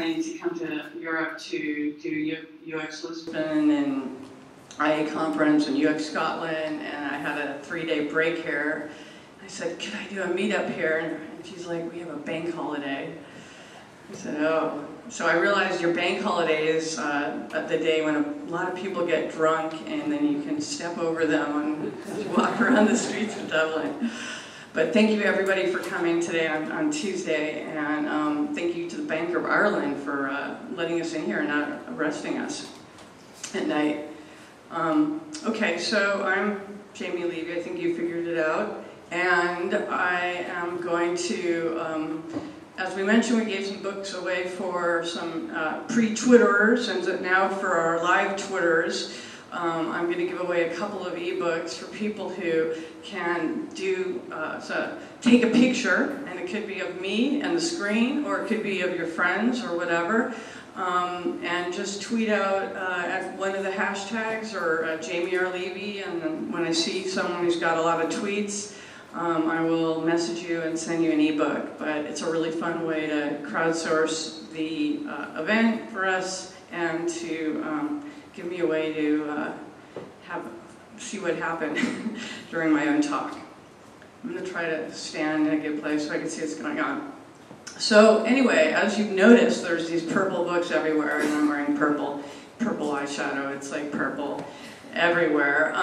planning to come to Europe to do UX Lisbon and IA Conference and UX Scotland, and I had a 3-day break here. I said, can I do a meetup here? And she's like, we have a bank holiday. I said, oh. So I realized your bank holiday is the day when a lot of people get drunk and then you can step over them and walk around the streets of Dublin. But thank you everybody for coming today on Tuesday, and thank you to the Bank of Ireland for letting us in here and not arresting us at night. Okay, so I'm Jaime Levy, I think you figured it out, and I am going to, as we mentioned, we gave some books away for some pre-Twitterers, and now for our live Twitters, I'm going to give away a couple of ebooks for people who can do, take a picture, and it could be of me and the screen, or it could be of your friends or whatever, and just tweet out at one of the hashtags or Jaime R. Levy, and then when I see someone who's got a lot of tweets, I will message you and send you an ebook. But it's a really fun way to crowdsource the event for us and to give me a way to see what happened during my own talk. I'm going to try to stand in a good place so I can see what's going on. So anyway, as you've noticed, there's these purple books everywhere, and I'm wearing purple eyeshadow. It's like purple everywhere.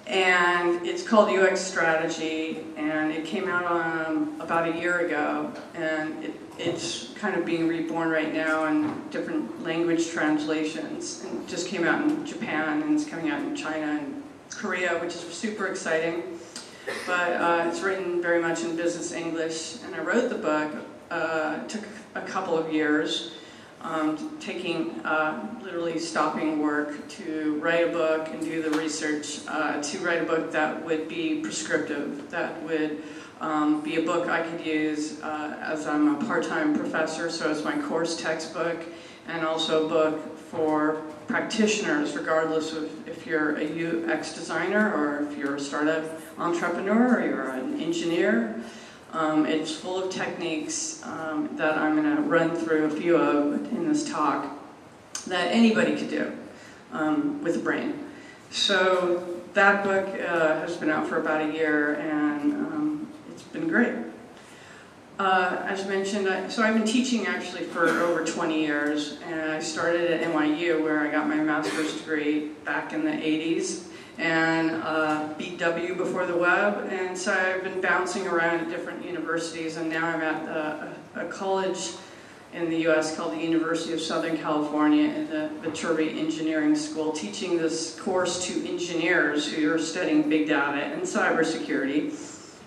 And it's called UX Strategy, and it came out about a year ago, and it's kind of being reborn right now in different language translations. And it just came out in Japan, and it's coming out in China and Korea, which is super exciting. But it's written very much in business English, and I wrote the book. It took a couple of years. Literally stopping work to write a book and do the research to write a book that would be prescriptive, that would be a book I could use as I'm a part-time professor, so it's my course textbook, and also a book for practitioners, regardless of if you're a UX designer or if you're a startup entrepreneur or you're an engineer. It's full of techniques that I'm going to run through a few of in this talk that anybody could do with a brain. So that book has been out for about a year, and it's been great. As mentioned, so I've been teaching actually for over 20 years, and I started at NYU where I got my master's degree back in the 80s. And beat W before the web, and so I've been bouncing around at different universities, and now I'm at a college in the US called the University of Southern California in the Viterbi Engineering School, teaching this course to engineers who are studying big data and cybersecurity.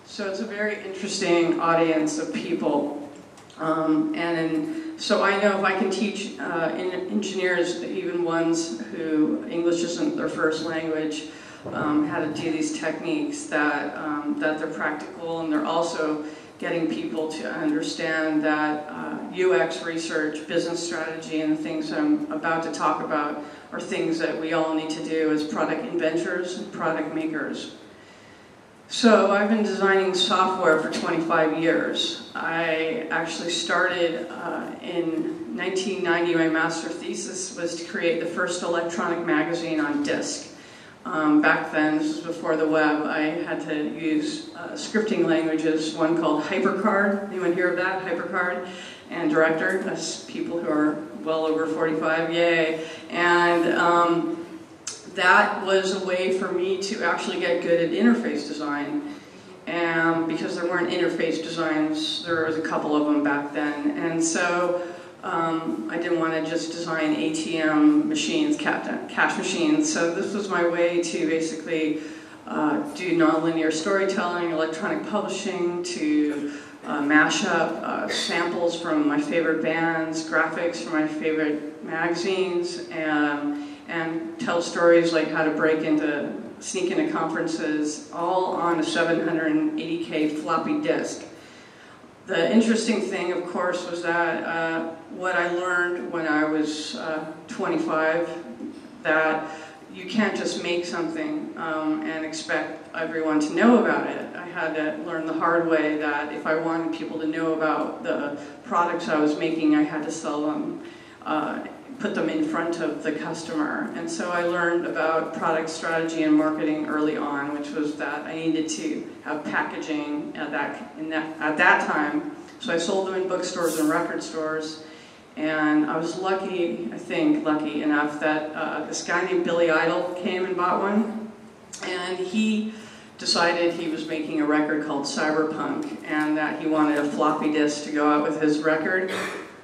So it's a very interesting audience of people, so I know if I can teach engineers, even ones who English isn't their first language, how to do these techniques, that they're practical, and they're also getting people to understand that UX research, business strategy, and the things I'm about to talk about are things that we all need to do as product inventors and product makers. So I've been designing software for 25 years. I actually started in 1990. My master thesis was to create the first electronic magazine on disk. Back then, this was before the web, I had to use scripting languages, one called HyperCard. Anyone hear of that? HyperCard and Director. That's people who are well over 45, yay. And that was a way for me to actually get good at interface design. And because there weren't interface designs, there was a couple of them back then. And so I didn't want to just design ATM machines, cash machines. So this was my way to basically do nonlinear storytelling, electronic publishing, to mash up samples from my favorite bands, graphics from my favorite magazines, and tell stories like how to sneak into conferences, all on a 780K floppy disk. The interesting thing, of course, was that what I learned when I was 25, that you can't just make something and expect everyone to know about it. I had to learn the hard way that if I wanted people to know about the products I was making, I had to sell them, put them in front of the customer. And so I learned about product strategy and marketing early on, which was that I needed to have packaging at that time. So I sold them in bookstores and record stores. And I was lucky, I think, lucky enough that this guy named Billy Idol came and bought one. And he decided he was making a record called Cyberpunk and that he wanted a floppy disk to go out with his record.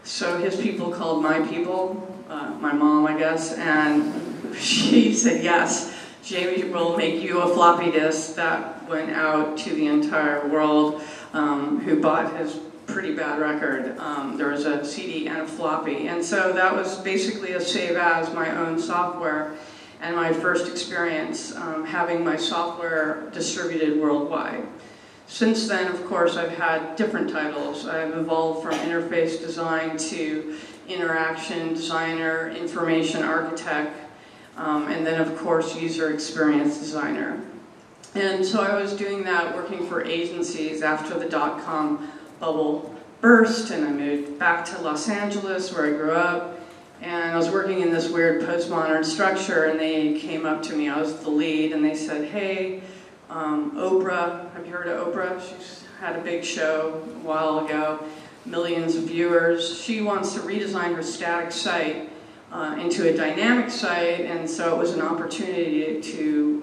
So his people called my people, my mom, I guess, and she said, yes, Jamie will make you a floppy disk. That went out to the entire world who bought his pretty bad record. There was a CD and a floppy, and so that was basically a save as my own software, and my first experience having my software distributed worldwide. Since then, of course, I've had different titles. I've evolved from interface design to interaction designer, information architect, and then of course user experience designer. And so I was doing that working for agencies after the .com bubble burst, and I moved back to Los Angeles where I grew up, and I was working in this weird postmodern structure, and they came up to me, I was the lead, and they said, hey, Oprah, have you heard of Oprah? She's had a big show a while ago, millions of viewers. She wants to redesign her static site into a dynamic site, and so it was an opportunity to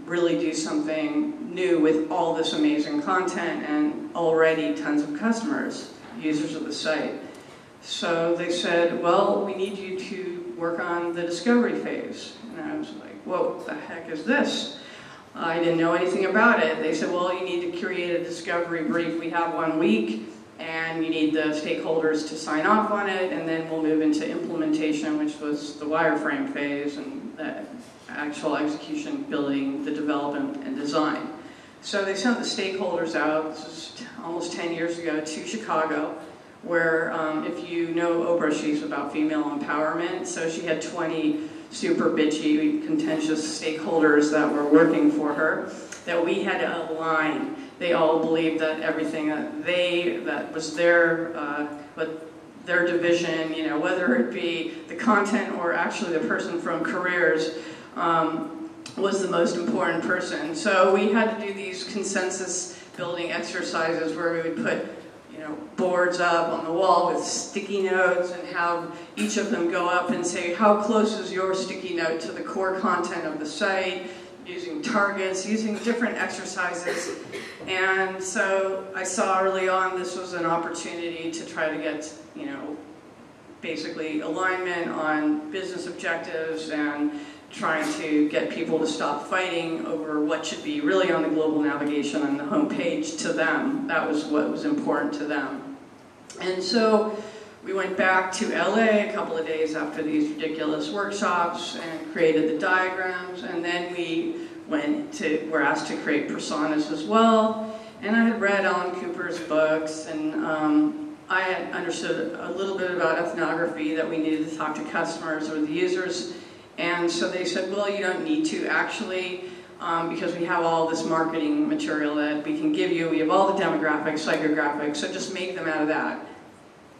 really do something new with all this amazing content and already tons of customers, users of the site. So they said, well, we need you to work on the discovery phase. And I was like, whoa, what the heck is this? I didn't know anything about it. They said, well, you need to create a discovery brief. We have 1 week, and you need the stakeholders to sign off on it, and then we'll move into implementation, which was the wireframe phase, and the actual execution, building, the development, and design. So they sent the stakeholders out, this was almost 10 years ago, to Chicago, where if you know Oprah, she's about female empowerment, so she had 20 super bitchy, contentious stakeholders that were working for her, that we had to align. They all believed that everything that was their division, you know, whether it be the content or actually the person from careers, was the most important person. So we had to do these consensus building exercises where we would put, you know, boards up on the wall with sticky notes and have each of them go up and say, how close is your sticky note to the core content of the site, using targets, using different exercises. And so I saw early on this was an opportunity to try to get, you know, basically alignment on business objectives and trying to get people to stop fighting over what should be really on the global navigation on the home page to them. That was what was important to them. And so we went back to LA a couple of days after these ridiculous workshops and created the diagrams, and then were asked to create personas as well. And I had read Alan Cooper's books, and I had understood a little bit about ethnography, that we needed to talk to customers or the users. And so they said, well, you don't need to actually, because we have all this marketing material that we can give you. We have all the demographics, psychographics, so just make them out of that.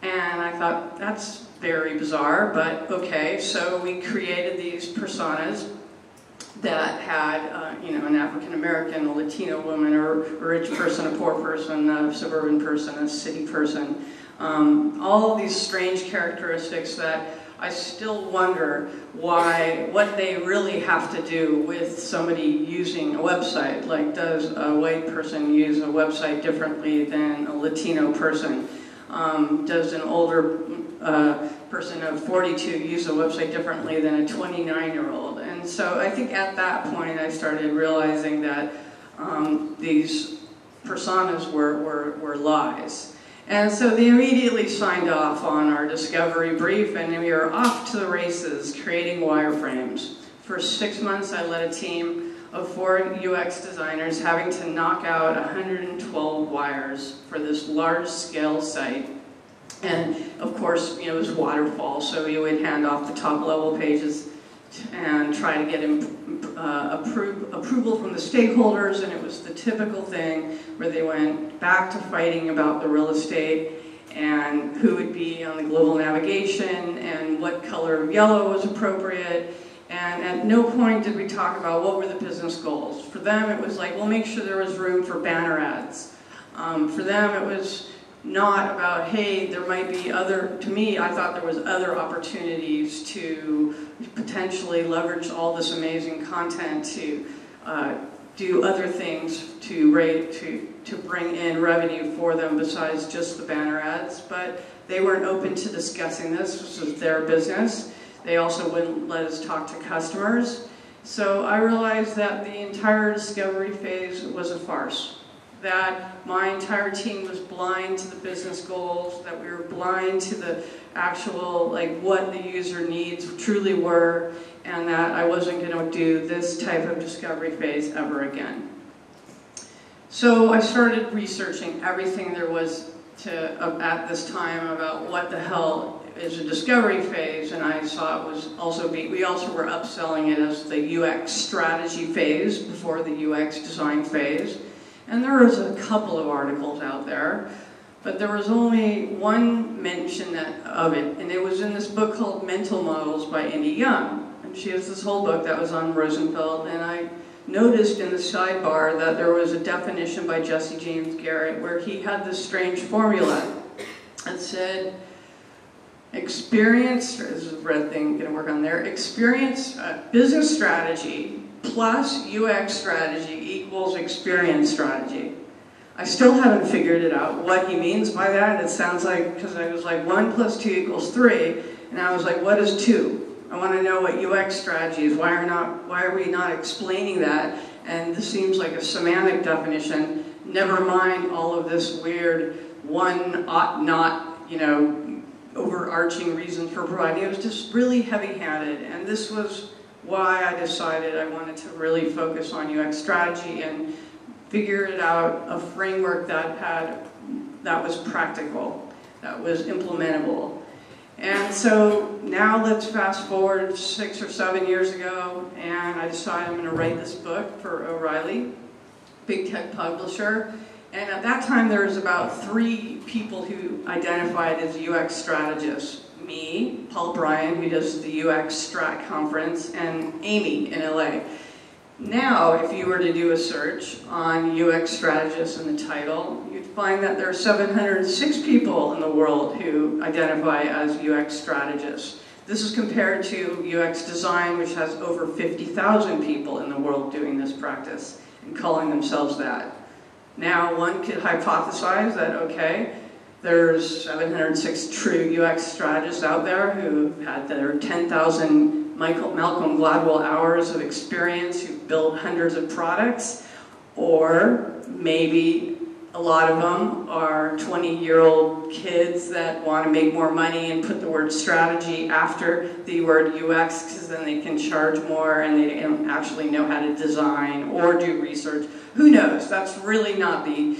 And I thought, that's very bizarre, but okay. So we created these personas that had, you know, an African American, a Latino woman, or a rich person, a poor person, a suburban person, a city person. All of these strange characteristics that I still wonder what they really have to do with somebody using a website. Like, does a white person use a website differently than a Latino person? Does an older person of 42 use a website differently than a 29-year-old? And so I think at that point I started realizing that these personas were lies. And so they immediately signed off on our discovery brief, and we were off to the races creating wireframes. For 6 months I led a team of 4 UX designers having to knock out 112 wires for this large-scale site. And of course, you know, it was waterfall, so we would hand off the top-level pages and try to get approval from the stakeholders, and it was the typical thing where they went back to fighting about the real estate and who would be on the global navigation and what color of yellow was appropriate. And at no point did we talk about what were the business goals. For them, it was like, we'll make sure there was room for banner ads. For them, it was not about, hey, there might be other, to me, I thought there was other opportunities to potentially leverage all this amazing content to do other things to bring in revenue for them besides just the banner ads. But they weren't open to discussing this. This was their business. They also wouldn't let us talk to customers. So I realized that the entire discovery phase was a farce. That my entire team was blind to the business goals, that we were blind to the actual, like, what the user needs truly were, and that I wasn't going to do this type of discovery phase ever again. So I started researching everything there was at this time about what the hell is a discovery phase, and I saw it was also we also were upselling it as the UX strategy phase before the UX design phase. And there was a couple of articles out there, but there was only one mention of it, and it was in this book called Mental Models by Indy Young. And she has this whole book that was on Rosenfeld, and I noticed in the sidebar that there was a definition by Jesse James Garrett where he had this strange formula that said, experience, this is a red thing, gonna work on there, experience, business strategy plus UX strategy equals experience strategy. I still haven't figured it out what he means by that. It sounds like, because I was like 1 + 2 = 3, and I was like, what is 2? I want to know what UX strategy is. Why are we not explaining that? And this seems like a semantic definition. Never mind all of this weird one ought not, overarching reason for providing. It was just really heavy-handed, and this was why I decided I wanted to really focus on UX strategy and figure it out, a framework that was practical, that was implementable. And so now let's fast forward 6 or 7 years ago, and I decided I'm going to write this book for O'Reilly, big tech publisher. And at that time there was about 3 people who identified as UX strategists. Me, Paul Bryan, who does the UX Strat conference, and Amy in LA. Now, if you were to do a search on UX strategists in the title, you'd find that there are 706 people in the world who identify as UX strategists. This is compared to UX design, which has over 50,000 people in the world doing this practice and calling themselves that. Now, one could hypothesize that, okay, there's 706 true UX strategists out there who had their 10,000 Malcolm Gladwell hours of experience, who build hundreds of products, or maybe a lot of them are 20-year-old kids that want to make more money and put the word strategy after the word UX, because then they can charge more and they don't actually know how to design or do research. Who knows? That's really not the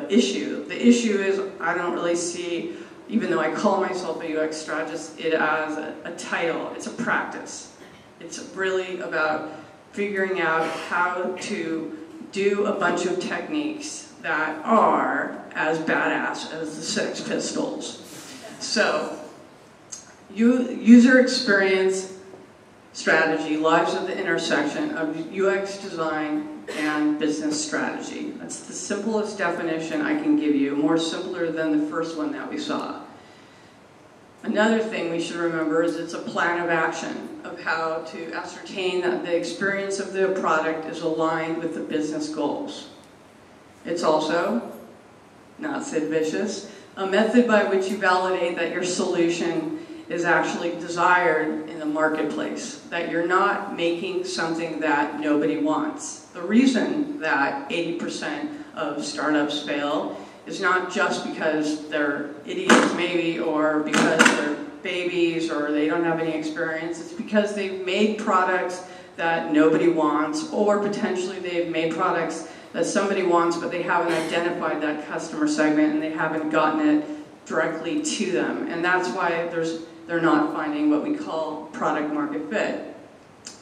issue. The issue is I don't really see, even though I call myself a UX strategist, it as a title. It's a practice. It's really about figuring out how to do a bunch of techniques that are as badass as the Sex Pistols. So, user experience strategy lies at the intersection of UX design and business strategy. That's the simplest definition I can give you, more simpler than the first one that we saw. Another thing we should remember is it's a plan of action of how to ascertain that the experience of the product is aligned with the business goals. It's also, not Sid Vicious, a method by which you validate that your solution is actually desired in the marketplace, that you're not making something that nobody wants. The reason that 80% of startups fail is not just because they're idiots maybe, or because they're babies, or they don't have any experience. It's because they've made products that nobody wants, or potentially they've made products that somebody wants, but they haven't identified that customer segment and they haven't gotten it directly to them. And that's why they're not finding what we call product market fit.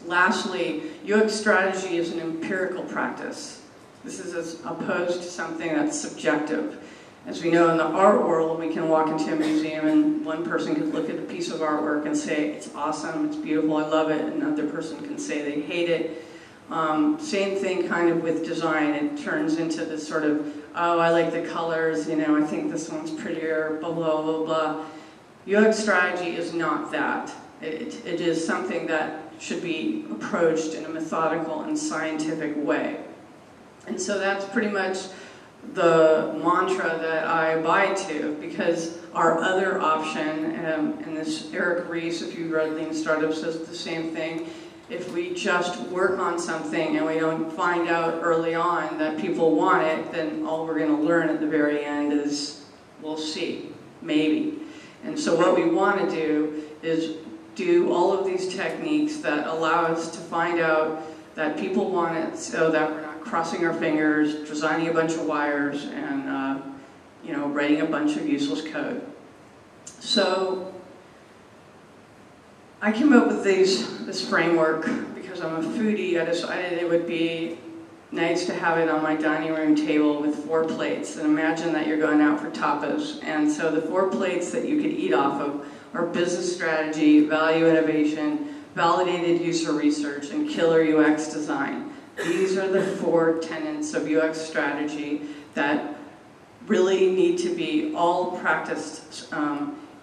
Lastly, UX strategy is an empirical practice. This is as opposed to something that's subjective. As we know, in the art world, we can walk into a museum and one person could look at a piece of artwork and say, it's awesome, it's beautiful, I love it, and another person can say they hate it. Same thing kind of with design. It turns into this sort of, oh, I like the colors, you know, I think this one's prettier, blah, blah, blah, blah. UX strategy is not that. It is something that should be approached in a methodical and scientific way. And so that's pretty much the mantra that I buy to, because our other option, and this Eric Ries, if you read Lean Startup, says the same thing. If we just work on something and we don't find out early on that people want it, then all we're going to learn at the very end is, we'll see, maybe. And so what we want to do is do all of these techniques that allow us to find out that people want it, so that we're not crossing our fingers, designing a bunch of wires, and you know, writing a bunch of useless code. So I came up with this framework because I'm a foodie. I decided it would be nice to have it on my dining room table with 4 plates. And imagine that you're going out for tapas. And so the 4 plates that you could eat off of are business strategy, value innovation, validated user research, and killer UX design. These are the 4 tenets of UX strategy that really need to be all practiced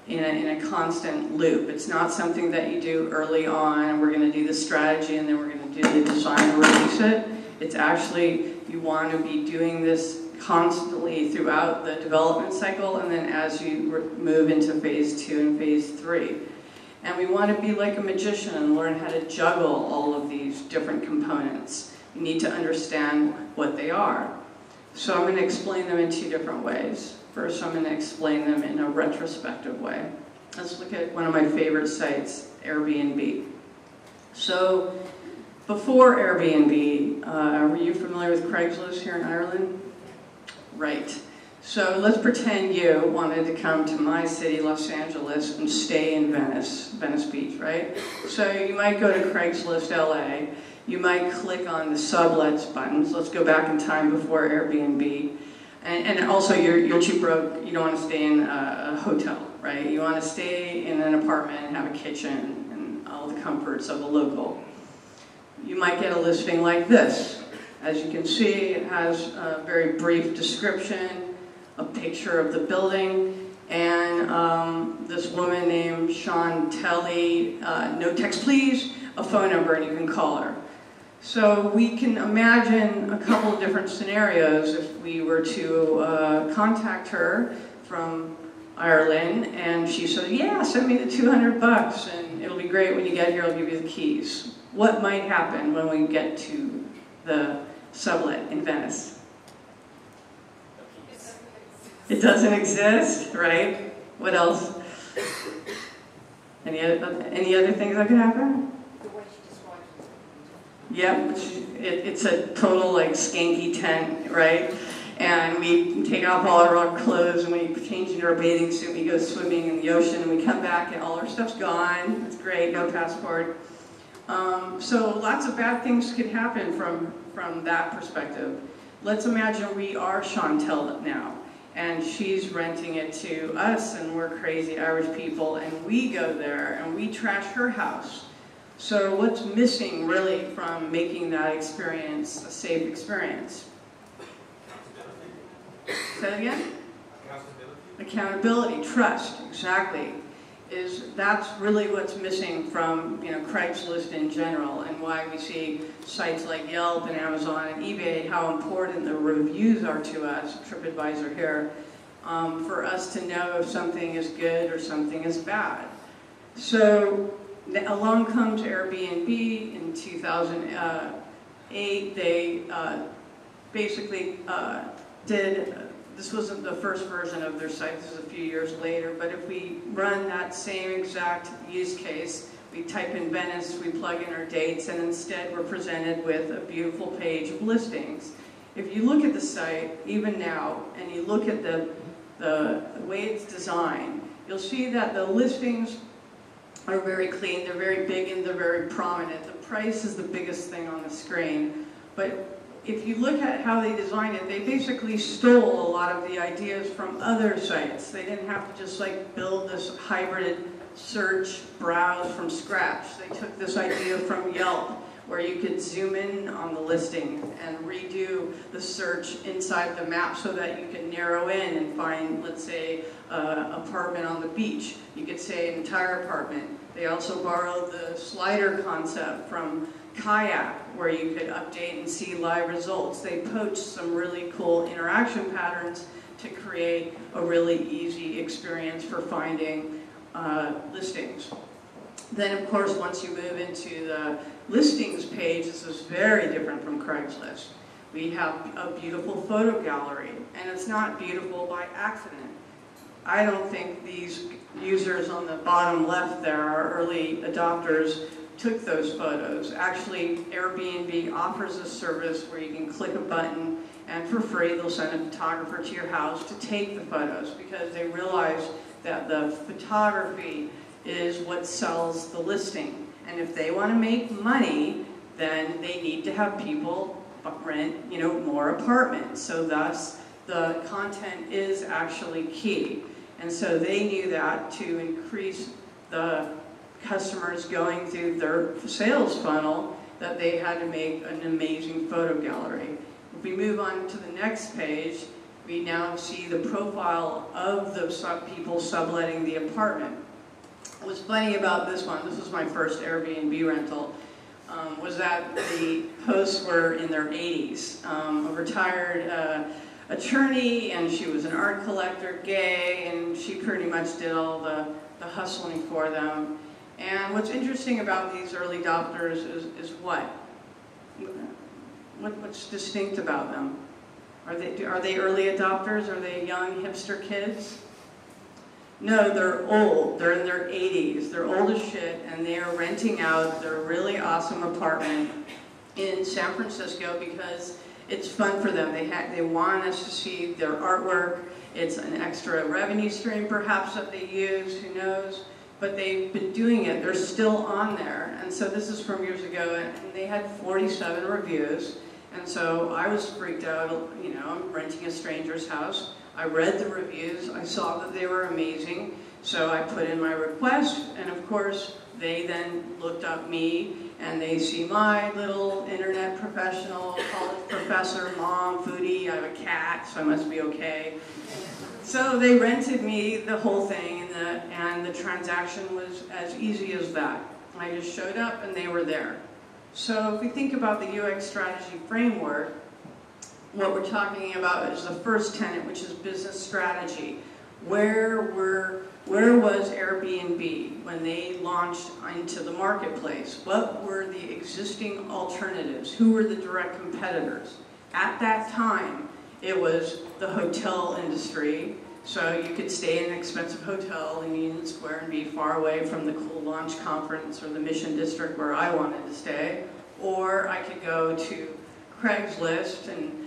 in a constant loop. It's not something that you do early on, and we're going to do the strategy and then we're going to do the design and release it. It's actually, you want to be doing this constantly throughout the development cycle, and then as you move into phase 2 and phase 3. And we want to be like a magician and learn how to juggle all of these different components. You need to understand what they are. So I'm going to explain them in 2 different ways. First, I'm going to explain them in a retrospective way. Let's look at one of my favorite sites, Airbnb. So before Airbnb, were you familiar with Craigslist here in Ireland? Right. So let's pretend you wanted to come to my city, Los Angeles, and stay in Venice Beach, right? So you might go to Craigslist LA. You might click on the sublets buttons. Let's go back in time before Airbnb. And also, you're too broke. You don't want to stay in a hotel, right? You want to stay in an apartment and have a kitchen and all the comforts of a local. You might get a listing like this. As you can see, it has a very brief description, a picture of the building, and this woman named Chantelli, no text please, a phone number, and you can call her. So we can imagine a couple of different scenarios if we were to contact her from Ireland, and she said, yeah, send me the $200 and it'll be great when you get here, I'll give you the keys. What might happen when we get to the sublet in Venice? It doesn't exist, right? What else? Any other things that could happen? Yep, it's a total like skanky tent, right? And we take off all our clothes and we change into our bathing suit, we go swimming in the ocean, and we come back and all our stuff's gone. It's great, no passport. So lots of bad things could happen from that perspective. Let's imagine we are Chantel now, and she's renting it to us, and we're crazy Irish people, and we go there and we trash her house. So what's missing really from making that experience a safe experience? Say that again? Accountability, trust, exactly. That's really what's missing from Craigslist in general, and why we see sites like Yelp and Amazon and eBay, how important the reviews are to us, TripAdvisor here, for us to know if something is good or something is bad. So along comes Airbnb in 2008. They basically this wasn't the first version of their site, this was a few years later, but if we run that same exact use case, we type in Venice, we plug in our dates, and instead we're presented with a beautiful page of listings. If you look at the site, even now, and you look at the the way it's designed, you'll see that the listings are very clean, they're very big, and they're very prominent. The price is the biggest thing on the screen. But if you look at how they designed it, they basically stole a lot of the ideas from other sites. They didn't have to just like build this hybrid search, browse from scratch. They took this idea from Yelp, where you could zoom in on the listing and redo the search inside the map so that you can narrow in and find, let's say, an apartment on the beach. You could say an entire apartment. They also borrowed the slider concept from Kayak, where you could update and see live results. They poached some really cool interaction patterns to create a really easy experience for finding listings. Then, of course, once you move into the listings page, this is very different from Craigslist. We have a beautiful photo gallery, and it's not beautiful by accident. I don't think these users on the bottom left there, our early adopters, took those photos. Actually, Airbnb offers a service where you can click a button, and for free they'll send a photographer to your house to take the photos, because they realize that the photography is what sells the listing. And if they want to make money, then they need to have people rent, more apartments. So thus, the content is actually key. And so they knew that to increase the customers going through their sales funnel, that they had to make an amazing photo gallery. If we move on to the next page, we now see the profile of the people subletting the apartment. What's funny about this one, this was my first Airbnb rental, was that the hosts were in their 80s. A retired attorney, and she was an art collector, gay, and she pretty much did all the hustling for them. And what's interesting about these early adopters is what? What's distinct about them? Are they early adopters? Are they young hipster kids? No, they're old. They're in their 80s. They're old as shit, and they are renting out their really awesome apartment in San Francisco because it's fun for them. They want us to see their artwork. It's an extra revenue stream, perhaps, that they use. Who knows? But they've been doing it. They're still on there. And so this is from years ago, and they had 47 reviews. And so I was freaked out. I'm renting a stranger's house. I read the reviews, I saw that they were amazing, so I put in my request, and of course, they then looked up me, and they see my little internet professional, college professor, mom, foodie, I have a cat, so I must be okay. So they rented me the whole thing, and the transaction was as easy as that. I just showed up, and they were there. So if we think about the UX strategy framework, what we're talking about is the first tenet, which is business strategy. Where was Airbnb when they launched into the marketplace? What were the existing alternatives? Who were the direct competitors? At that time, it was the hotel industry. So you could stay in an expensive hotel in Union Square and be far away from the cool launch conference or the Mission District where I wanted to stay. Or I could go to Craigslist and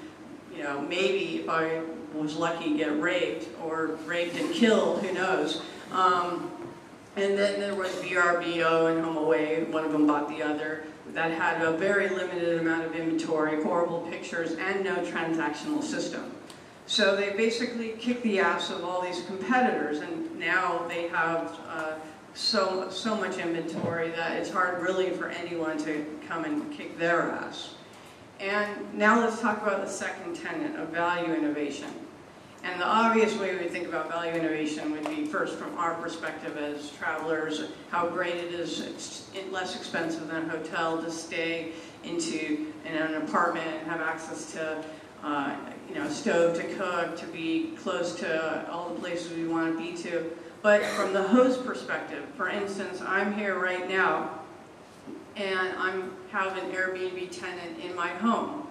maybe if I was lucky, get raped and killed, who knows. And then there was VRBO and HomeAway, one of them bought the other, that had a very limited amount of inventory, horrible pictures, and no transactional system. So they basically kicked the ass of all these competitors, and now they have so much inventory that it's hard really for anyone to come and kick their ass. And now let's talk about the second tenet of value innovation. And the obvious way we think about value innovation would be first from our perspective as travelers, how great it is, it's less expensive than a hotel to stay in an apartment and have access to a stove to cook, to be close to all the places we want to be to. But from the host perspective, for instance, I'm here right now, and I have an Airbnb tenant in my home.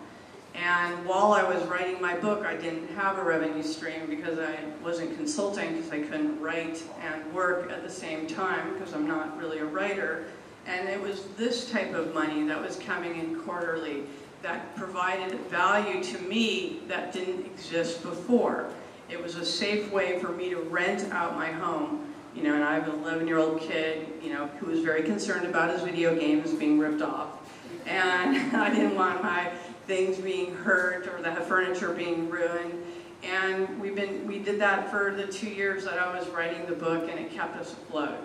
And while I was writing my book, I didn't have a revenue stream because I wasn't consulting, because I couldn't write and work at the same time because I'm not really a writer. And it was this type of money that was coming in quarterly that provided value to me that didn't exist before. It was a safe way for me to rent out my home, you know, and I have an 11-year-old kid, you know, who was very concerned about his video games being ripped off. And I didn't want my things being hurt or the furniture being ruined. And we did that for the 2 years that I was writing the book, and it kept us afloat.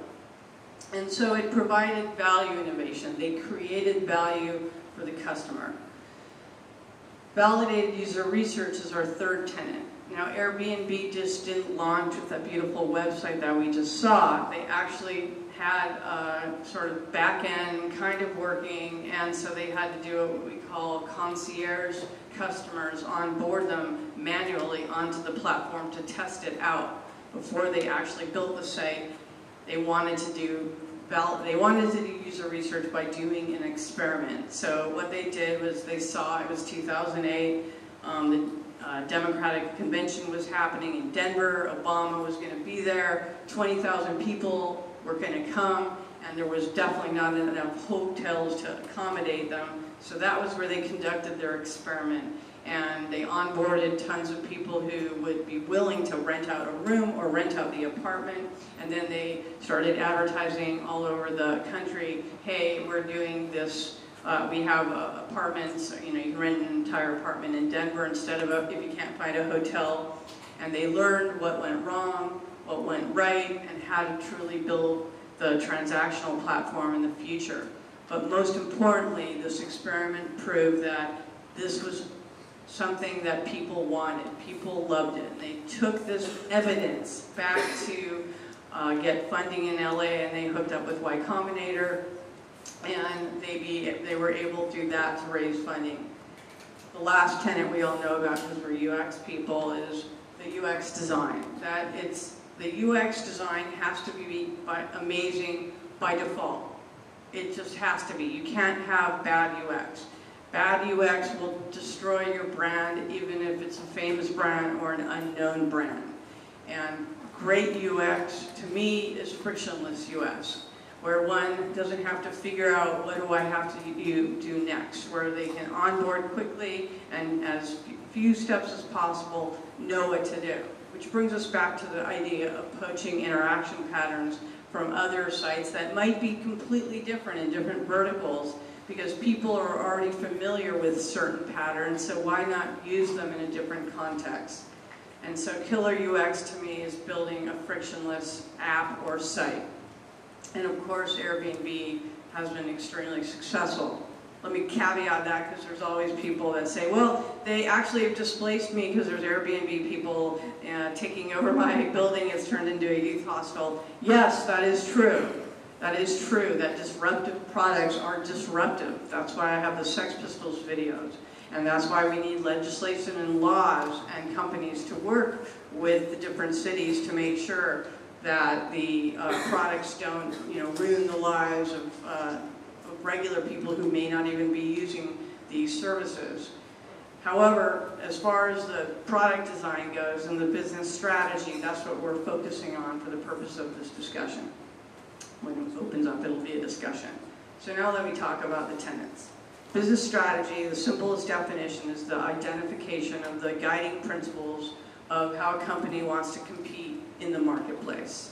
And so it provided value innovation. They created value for the customer. Validated user research is our third tenet. Now, Airbnb just didn't launch with that beautiful website that we just saw. They actually had a sort of back-end kind of working, and so they had to do what we call concierge customers, onboard them manually onto the platform to test it out before they actually built the site. They wanted to do user research by doing an experiment. So what they did was they saw, it was 2008, the Democratic convention was happening in Denver, Obama was going to be there, 20,000 people were going to come, and there was definitely not enough hotels to accommodate them. So that was where they conducted their experiment. And they onboarded tons of people who would be willing to rent out a room or rent out the apartment. And then they started advertising all over the country, hey, we're doing this, we have apartments, you know, you can rent an entire apartment in Denver instead of if you can't find a hotel. And they learned what went wrong, what went right, and how to truly build the transactional platform in the future. But most importantly, this experiment proved that this was something that people wanted. People loved it. And they took this evidence back to get funding in LA, and they hooked up with Y Combinator, and they were able to do that to raise funding. The last tenet we all know about, because we're UX people, is the UX design. The UX design has to be amazing by default. It just has to be. You can't have bad UX. Bad UX will destroy your brand, even if it's a famous brand or an unknown brand. And great UX, to me, is frictionless UX, where one doesn't have to figure out what do I have to do next, where they can onboard quickly and as few steps as possible know what to do. Which brings us back to the idea of poaching interaction patterns from other sites that might be completely different in different verticals, because people are already familiar with certain patterns, so why not use them in a different context? And so killer UX to me is building a frictionless app or site. And of course, Airbnb has been extremely successful. Let me caveat that, because there's always people that say, well, they actually have displaced me because there's Airbnb people taking over my building. It's turned into a youth hostel. Yes, that is true. That is true, that disruptive products are disruptive. That's why I have the Sex Pistols videos. And that's why we need legislation and laws and companies to work with the different cities to make sure that the products don't, you know, ruin the lives of regular people who may not even be using these services. However, as far as the product design goes and the business strategy, that's what we're focusing on for the purpose of this discussion. When it opens up, it'll be a discussion. So now let me talk about the tenets. Business strategy, the simplest definition, is the identification of the guiding principles of how a company wants to compete in the marketplace.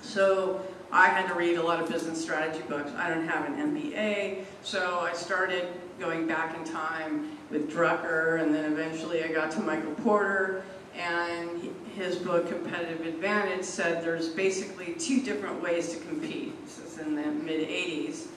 So I had to read a lot of business strategy books. I don't have an MBA, so I started going back in time with Drucker, and then eventually I got to Michael Porter, and his book, Competitive Advantage, said there's basically two different ways to compete. This is in the mid-'80s.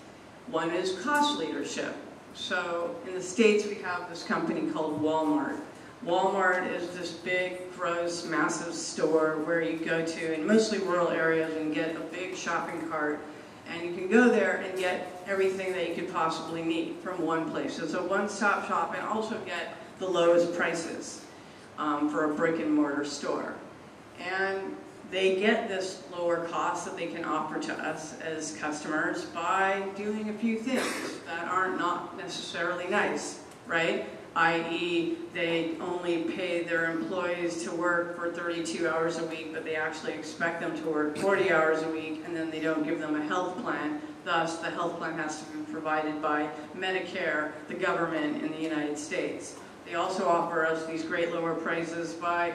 One is cost leadership. So in the States, we have this company called Walmart. Walmart is this big, gross, massive store where you go to in mostly rural areas and get a big shopping cart. And you can go there and get everything that you could possibly need from one place. It's a one-stop shop, and also get the lowest prices for a brick-and-mortar store. And they get this lower cost that they can offer to us as customers by doing a few things that are not necessarily nice, right? I.e., they only pay their employees to work for 32 hours a week, but they actually expect them to work 40 hours a week, and then they don't give them a health plan. Thus, the health plan has to be provided by Medicare, the government in the United States. They also offer us these great lower prices by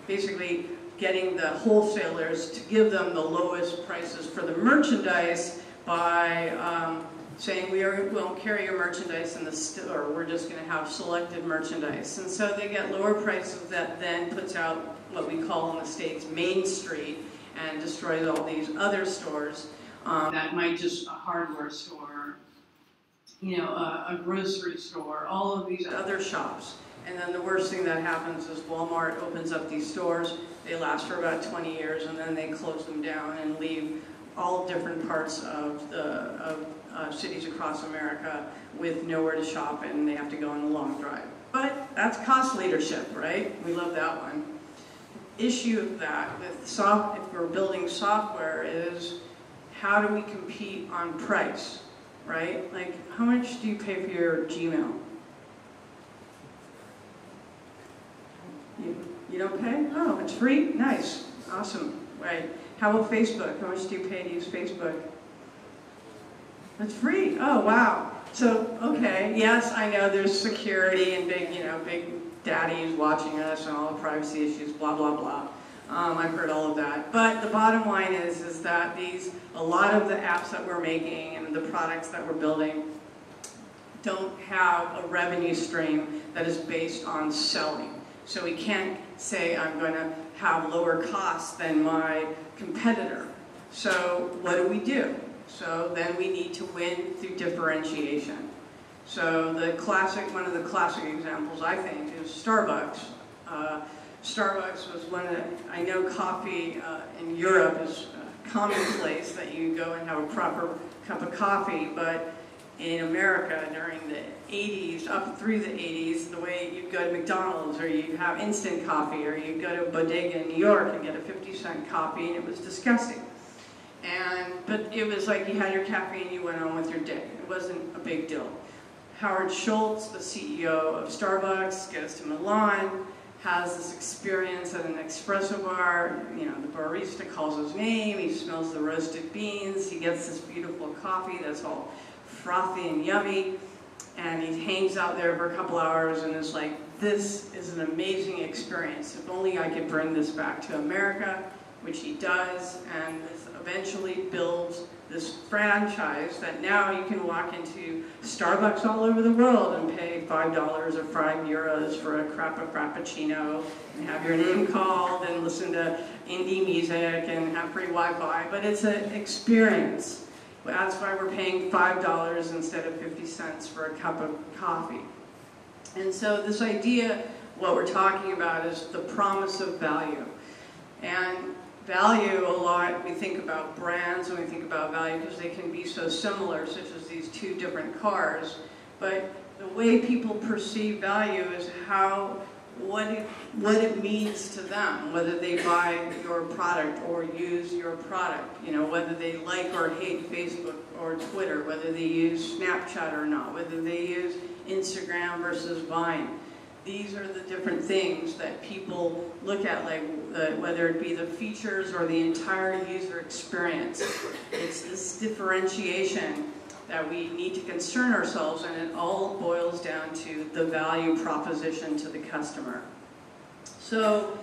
basically getting the wholesalers to give them the lowest prices for the merchandise by saying we won't carry your merchandise in the store, we're just going to have selected merchandise. And so they get lower prices that then puts out what we call in the States Main Street and destroys all these other stores that might just a hardware store, a grocery store, all of these other shops. And then the worst thing that happens is Walmart opens up these stores, they last for about 20 years, and then they close them down and leave all different parts of cities across America with nowhere to shop, and they have to go on a long drive. But that's cost leadership, right? We love that one. Issue of that with if we're building software is how do we compete on price, right? Like, how much do you pay for your Gmail? You don't pay? Oh, it's free? Nice. Awesome. Right. How about Facebook? How much do you pay to use Facebook? It's free. Oh, wow. So, okay, yes, I know there's security and big daddies watching us and all the privacy issues, blah, blah, blah. I've heard all of that. But the bottom line is that a lot of the apps that we're making and the products that we're building don't have a revenue stream that is based on selling. So we can't say I'm going to have lower costs than my competitor. So what do? So then we need to win through differentiation. So one of the classic examples, I think, is Starbucks. Starbucks was I know coffee in Europe is commonplace that you go and have a proper cup of coffee, but in America during the 80s, up through the 80s, the way you'd go to McDonald's or you'd have instant coffee or you'd go to a bodega in New York and get a 50-cent coffee, and it was disgusting. But it was like you had your caffeine and you went on with your day. It wasn't a big deal. Howard Schultz, the CEO of Starbucks, goes to Milan, has this experience at an espresso bar. The barista calls his name, he smells the roasted beans, he gets this beautiful coffee that's all frothy and yummy, and he hangs out there for a couple hours and is like, this is an amazing experience. If only I could bring this back to America, which he does, and eventually builds this franchise that now you can walk into Starbucks all over the world and pay $5 or €5 for a frappuccino and have your name called and listen to indie music and have free Wi-Fi, but it's an experience. That's why we're paying $5 instead of 50 cents for a cup of coffee. And so this idea, what we're talking about is the promise of value. And value, a lot, we think about brands and we think about value because they can be so similar, such as these two different cars. But the way people perceive value is what it means to them, whether they buy your product or use your product, whether they like or hate Facebook or Twitter, whether they use Snapchat or not, whether they use Instagram versus Vine. These are the different things that people look at, like whether it be the features or the entire user experience. It's this differentiation that we need to concern ourselves, and it all boils down to the value proposition to the customer. So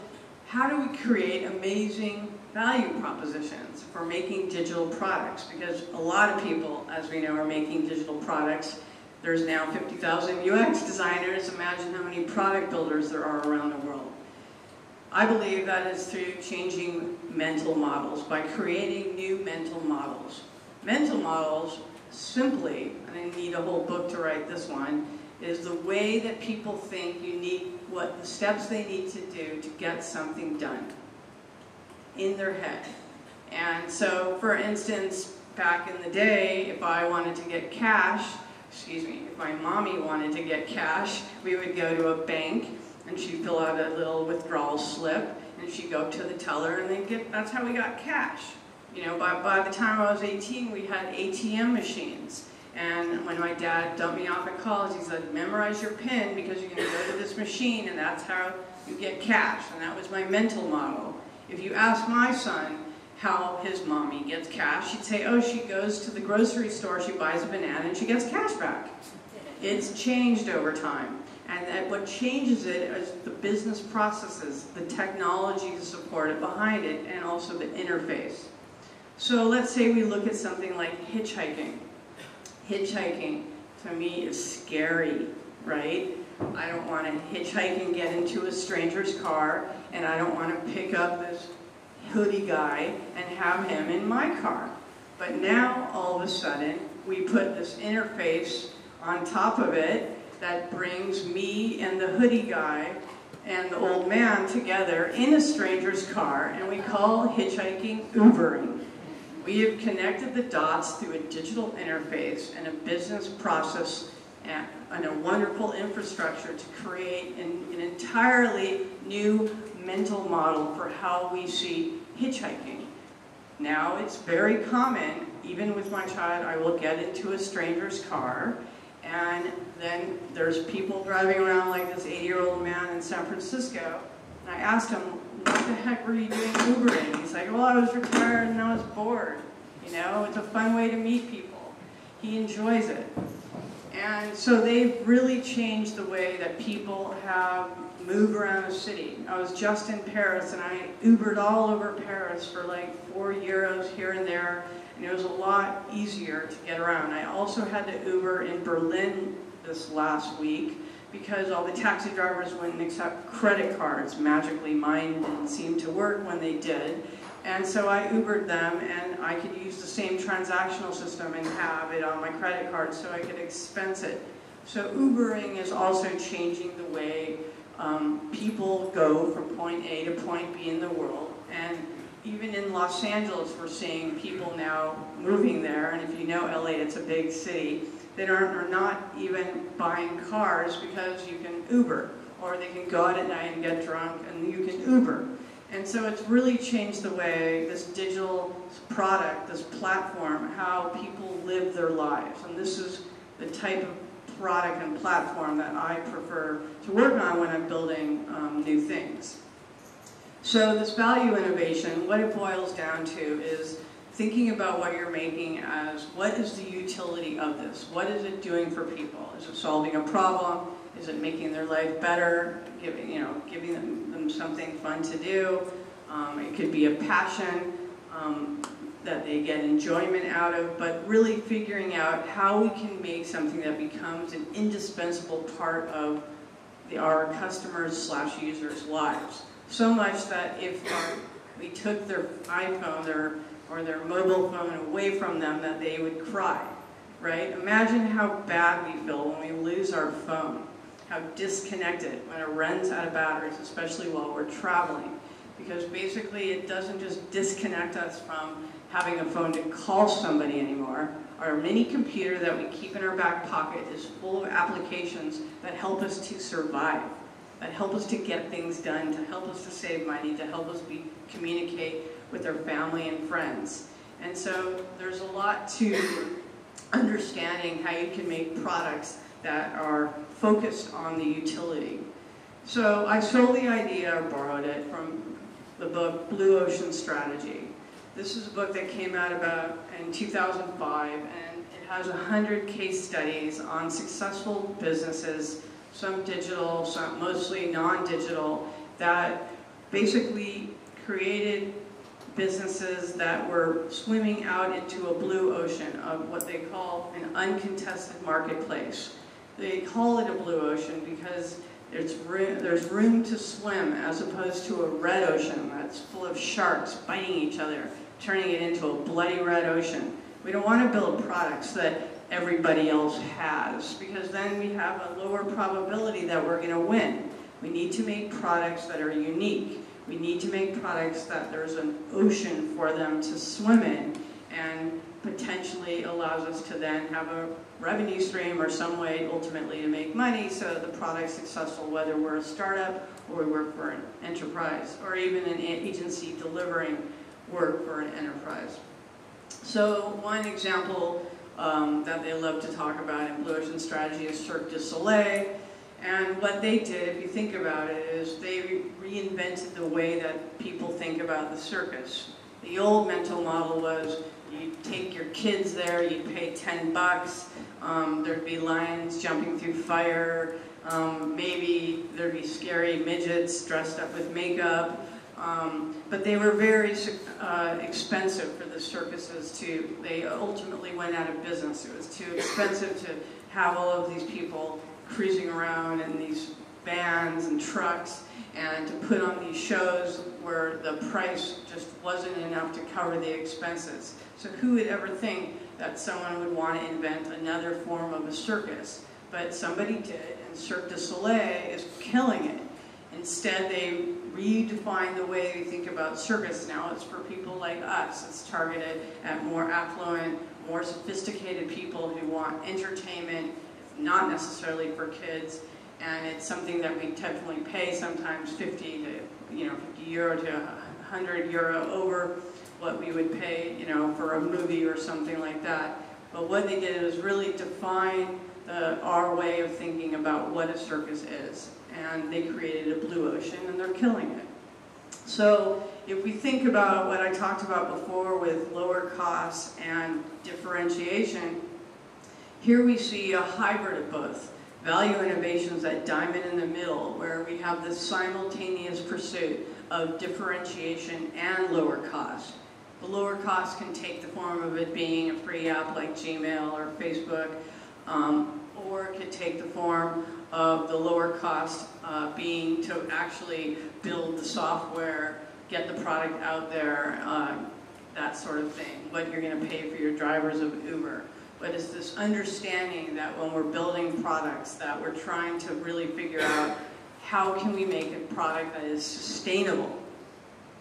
how do we create amazing value propositions for making digital products? Because a lot of people, as we know, are making digital products. There's now 50,000 UX designers. Imagine how many product builders there are around the world. I believe that is through changing mental models, by creating new mental models. Mental models, simply, and I need a whole book to write this one, is the way that people think what the steps they need to do to get something done in their head. And so, for instance, back in the day, if I wanted to get cash, if my mommy wanted to get cash, we would go to a bank and she'd fill out a little withdrawal slip and she'd go up to the teller and that's how we got cash. By the time I was 18, we had ATM machines. And when my dad dumped me off at college, he said, memorize your PIN because you're going to go to this machine and that's how you get cash. And that was my mental model. If you ask my son how his mommy gets cash, she'd say, oh, she goes to the grocery store, she buys a banana, and she gets cash back. It's changed over time. And what changes it is the business processes, the technology to support it behind it, and also the interface. So let's say we look at something like hitchhiking. Hitchhiking, to me, is scary, right? I don't want to hitchhike and get into a stranger's car, and I don't want to pick up this hoodie guy and have him in my car. But now, all of a sudden, we put this interface on top of it that brings me and the hoodie guy and the old man together in a stranger's car, and we call hitchhiking Ubering. We have connected the dots through a digital interface and a business process and a wonderful infrastructure to create an entirely new mental model for how we see hitchhiking. Now, it's very common, even with my child, I will get into a stranger's car, and then there's people driving around like this 80-year-old man in San Francisco, and I asked him, what the heck were you doing Ubering? He's like, well, I was retired and I was bored. You know, it's a fun way to meet people. He enjoys it. And so they've really changed the way that people have moved around a city. I was just in Paris, and I Ubered all over Paris for like €4 here and there, and it was a lot easier to get around. I also had to Uber in Berlin this last week because all the taxi drivers wouldn't accept credit cards. Magically, mine didn't seem to work when they did. And so I Ubered them, and I could use the same transactional system and have it on my credit card so I could expense it. So Ubering is also changing the way people go from point A to point B in the world. And even in Los Angeles, we're seeing people now moving there. And if you know LA, it's a big city. They are not even buying cars because you can Uber. Or they can go out at night and get drunk, and you can Uber. And so it's really changed the way this digital product, this platform, how people live their lives. And this is the type of product and platform that I prefer to work on when I'm building new things. So this value innovation, what it boils down to is thinking about what you're making as what is the utility of this? What is it doing for people? Is it solving a problem? Is it making their life better? Giving them something fun to do? It could be a passion that they get enjoyment out of, but really figuring out how we can make something that becomes an indispensable part of our customers/users' lives. So much that if we took their iPhone or their mobile phone away from them, that they would cry, right? Imagine how bad we feel when we lose our phone, how disconnected when it runs out of batteries, especially while we're traveling. Because basically it doesn't just disconnect us from having a phone to call somebody anymore. Our mini computer that we keep in our back pocket is full of applications that help us to survive, that help us to get things done, to help us to save money, to help us communicate with our family and friends. And so there's a lot to understanding how you can make products that are focused on the utility. So I stole the idea, or borrowed it, from the book Blue Ocean Strategy. This is a book that came out in 2005, and it has 100 case studies on successful businesses, some digital, some mostly non-digital, that basically created businesses that were swimming out into a blue ocean of what they call an uncontested marketplace. They call it a blue ocean because there's room to swim, as opposed to a red ocean that's full of sharks biting each other, turning it into a bloody red ocean. We don't want to build products that everybody else has, because then we have a lower probability that we're going to win. We need to make products that are unique. We need to make products that there's an ocean for them to swim in, and potentially allows us to then have a revenue stream or some way ultimately to make money so the product's successful, whether we're a startup or we work for an enterprise, or even an agency delivering work for an enterprise. So one example that they love to talk about in Blue Ocean Strategy is Cirque du Soleil. And what they did, if you think about it, is they reinvented the way that people think about the circus. The old mental model was you take your kids there, you pay $10, There'd be lions jumping through fire. Maybe there'd be scary midgets dressed up with makeup. But they were very expensive for the circuses too. They ultimately went out of business. It was too expensive to have all of these people cruising around in these vans and trucks and to put on these shows where the price just wasn't enough to cover the expenses. So who would ever think that someone would want to invent another form of a circus? But somebody did, and Cirque du Soleil is killing it. Instead, they redefined the way we think about circus. Now it's for people like us. It's targeted at more affluent, more sophisticated people who want entertainment. It's not necessarily for kids, and it's something that we definitely pay sometimes 50 euro to 100 euro over what we would pay, for a movie or something like that. But what they did is really define our way of thinking about what a circus is. And they created a blue ocean, and they're killing it. So if we think about what I talked about before with lower costs and differentiation, here we see a hybrid of both. Value innovations, that diamond in the middle, where we have this simultaneous pursuit of differentiation and lower cost. The lower cost can take the form of it being a free app like Gmail or Facebook, or it could take the form of the lower cost being to actually build the software, get the product out there, that sort of thing, what you're going to pay for your drivers of Uber. But it's this understanding that when we're building products that we're trying to really figure out how can we make a product that is sustainable.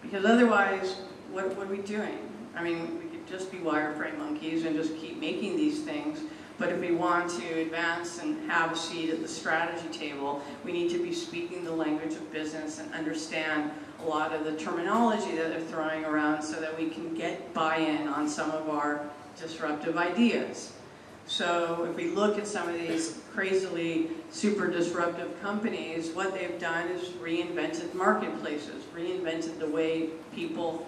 Because otherwise, what are we doing? I mean, we could just be wireframe monkeys and just keep making these things. But if we want to advance and have a seat at the strategy table, we need to be speaking the language of business and understand a lot of the terminology that they're throwing around so that we can get buy-in on some of our disruptive ideas. So if we look at some of these crazily super disruptive companies, what they've done is reinvented marketplaces, reinvented the way people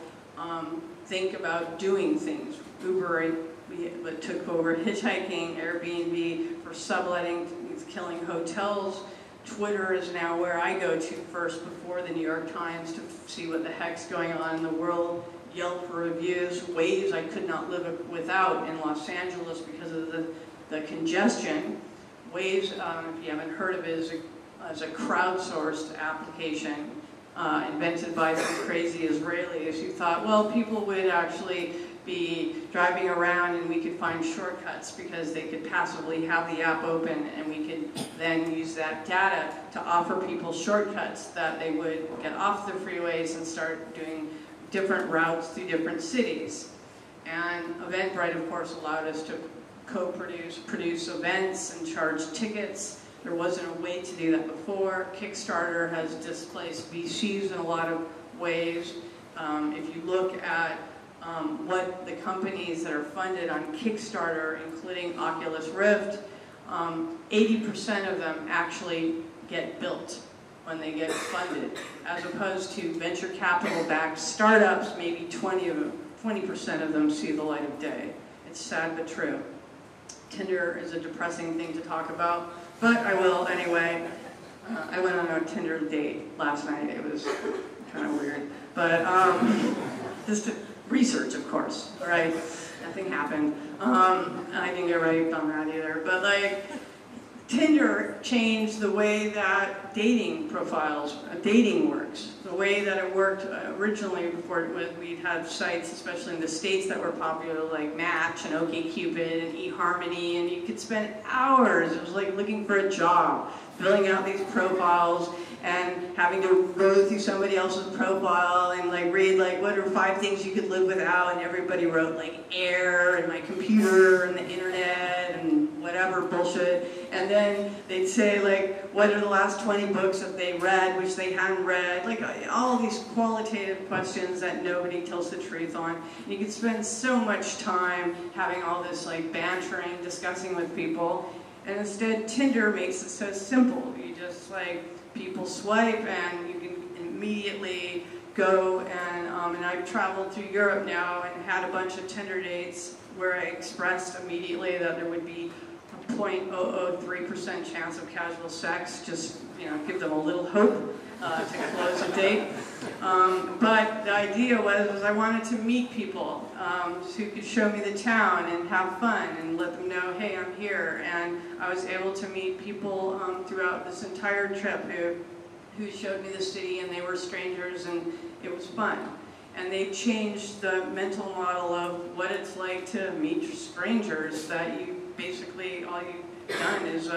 think about doing things. Uber took over hitchhiking, Airbnb for subletting, it's killing hotels. Twitter is now where I go to first before the New York Times to see what the heck's going on in the world. Yelp for reviews, Waze I could not live without in Los Angeles because of the congestion. Waze, if you haven't heard of it, is a crowdsourced application invented by some crazy Israelis who thought, well, people would actually be driving around and we could find shortcuts because they could passively have the app open and we could then use that data to offer people shortcuts that they would get off the freeways and start doing different routes through different cities. And Eventbrite, of course, allowed us to produce events and charge tickets. There wasn't a way to do that before. Kickstarter has displaced VCs in a lot of ways. If you look at what the companies that are funded on Kickstarter, including Oculus Rift, 80% of them actually get built when they get funded, as opposed to venture capital-backed startups, maybe 20% of them see the light of day. It's sad but true. Tinder is a depressing thing to talk about, but I will anyway. I went on a Tinder date last night. It was kind of weird, but just research, of course, right? Nothing happened. I didn't get raped on that either, but like, Tinder changed the way that dating works. The way that it worked originally before we'd had sites, especially in the States, that were popular like Match and OkCupid and eHarmony, and you could spend hours. It was like looking for a job, filling out these profiles and having to go through somebody else's profile and like read like what are 5 things you could live without, and everybody wrote like air and my computer and the internet and whatever bullshit, and then they'd say like what are the last 20 books that they read which they hadn't read, like all these qualitative questions that nobody tells the truth on. And you could spend so much time having all this like bantering, discussing with people, and instead Tinder makes it so simple. You just like people swipe and you can immediately go and I've traveled through Europe now and had a bunch of Tinder dates where I expressed immediately that there would be a 0.003% chance of casual sex, just give them a little hope to close a date. But the idea was I wanted to meet people who could show me the town and have fun and let them know, hey, I'm here. And I was able to meet people throughout this entire trip who showed me the city, and they were strangers, and it was fun. And they changed the mental model of what it's like to meet strangers, that you basically, all you've done is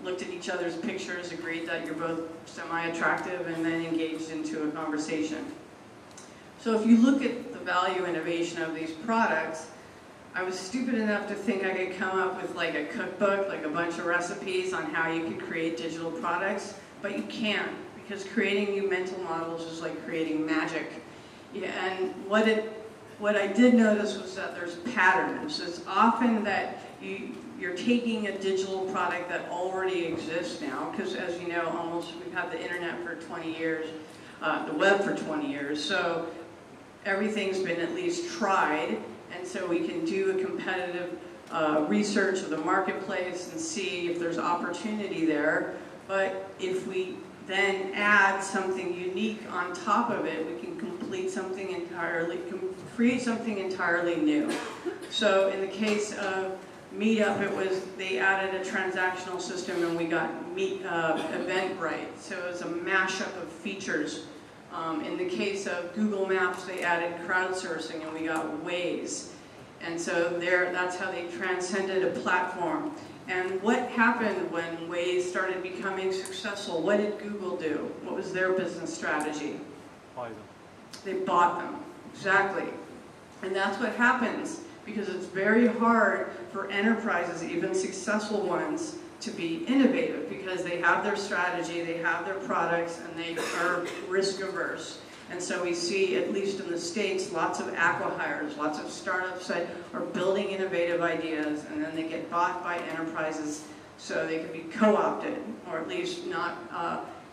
looked at each other's pictures, agreed that you're both semi-attractive, and then engaged into a conversation. So if you look at the value innovation of these products, I was stupid enough to think I could come up with like a cookbook, like a bunch of recipes on how you could create digital products, but you can't, because creating new mental models is like creating magic. Yeah, and what I did notice was that there's patterns. It's often that you're taking a digital product that already exists now, because as you know, we've had the internet for 20 years, the web for 20 years, so everything's been at least tried, and so we can do a competitive research of the marketplace and see if there's opportunity there. But if we then add something unique on top of it, we can create something entirely new. So in the case of Meetup, they added a transactional system, and we got Eventbrite. So it was a mashup of features. In the case of Google Maps, they added crowdsourcing, and we got Waze. And so that's how they transcended a platform. And what happened when Waze started becoming successful? What did Google do? What was their business strategy? Buy them. They bought them, exactly. And that's what happens, because it's very hard for enterprises, even successful ones, to be innovative, because they have their strategy, they have their products, and they are risk averse. And so we see, at least in the States, lots of acqui-hires, lots of startups that are building innovative ideas, and then they get bought by enterprises so they can be co-opted, or at least not,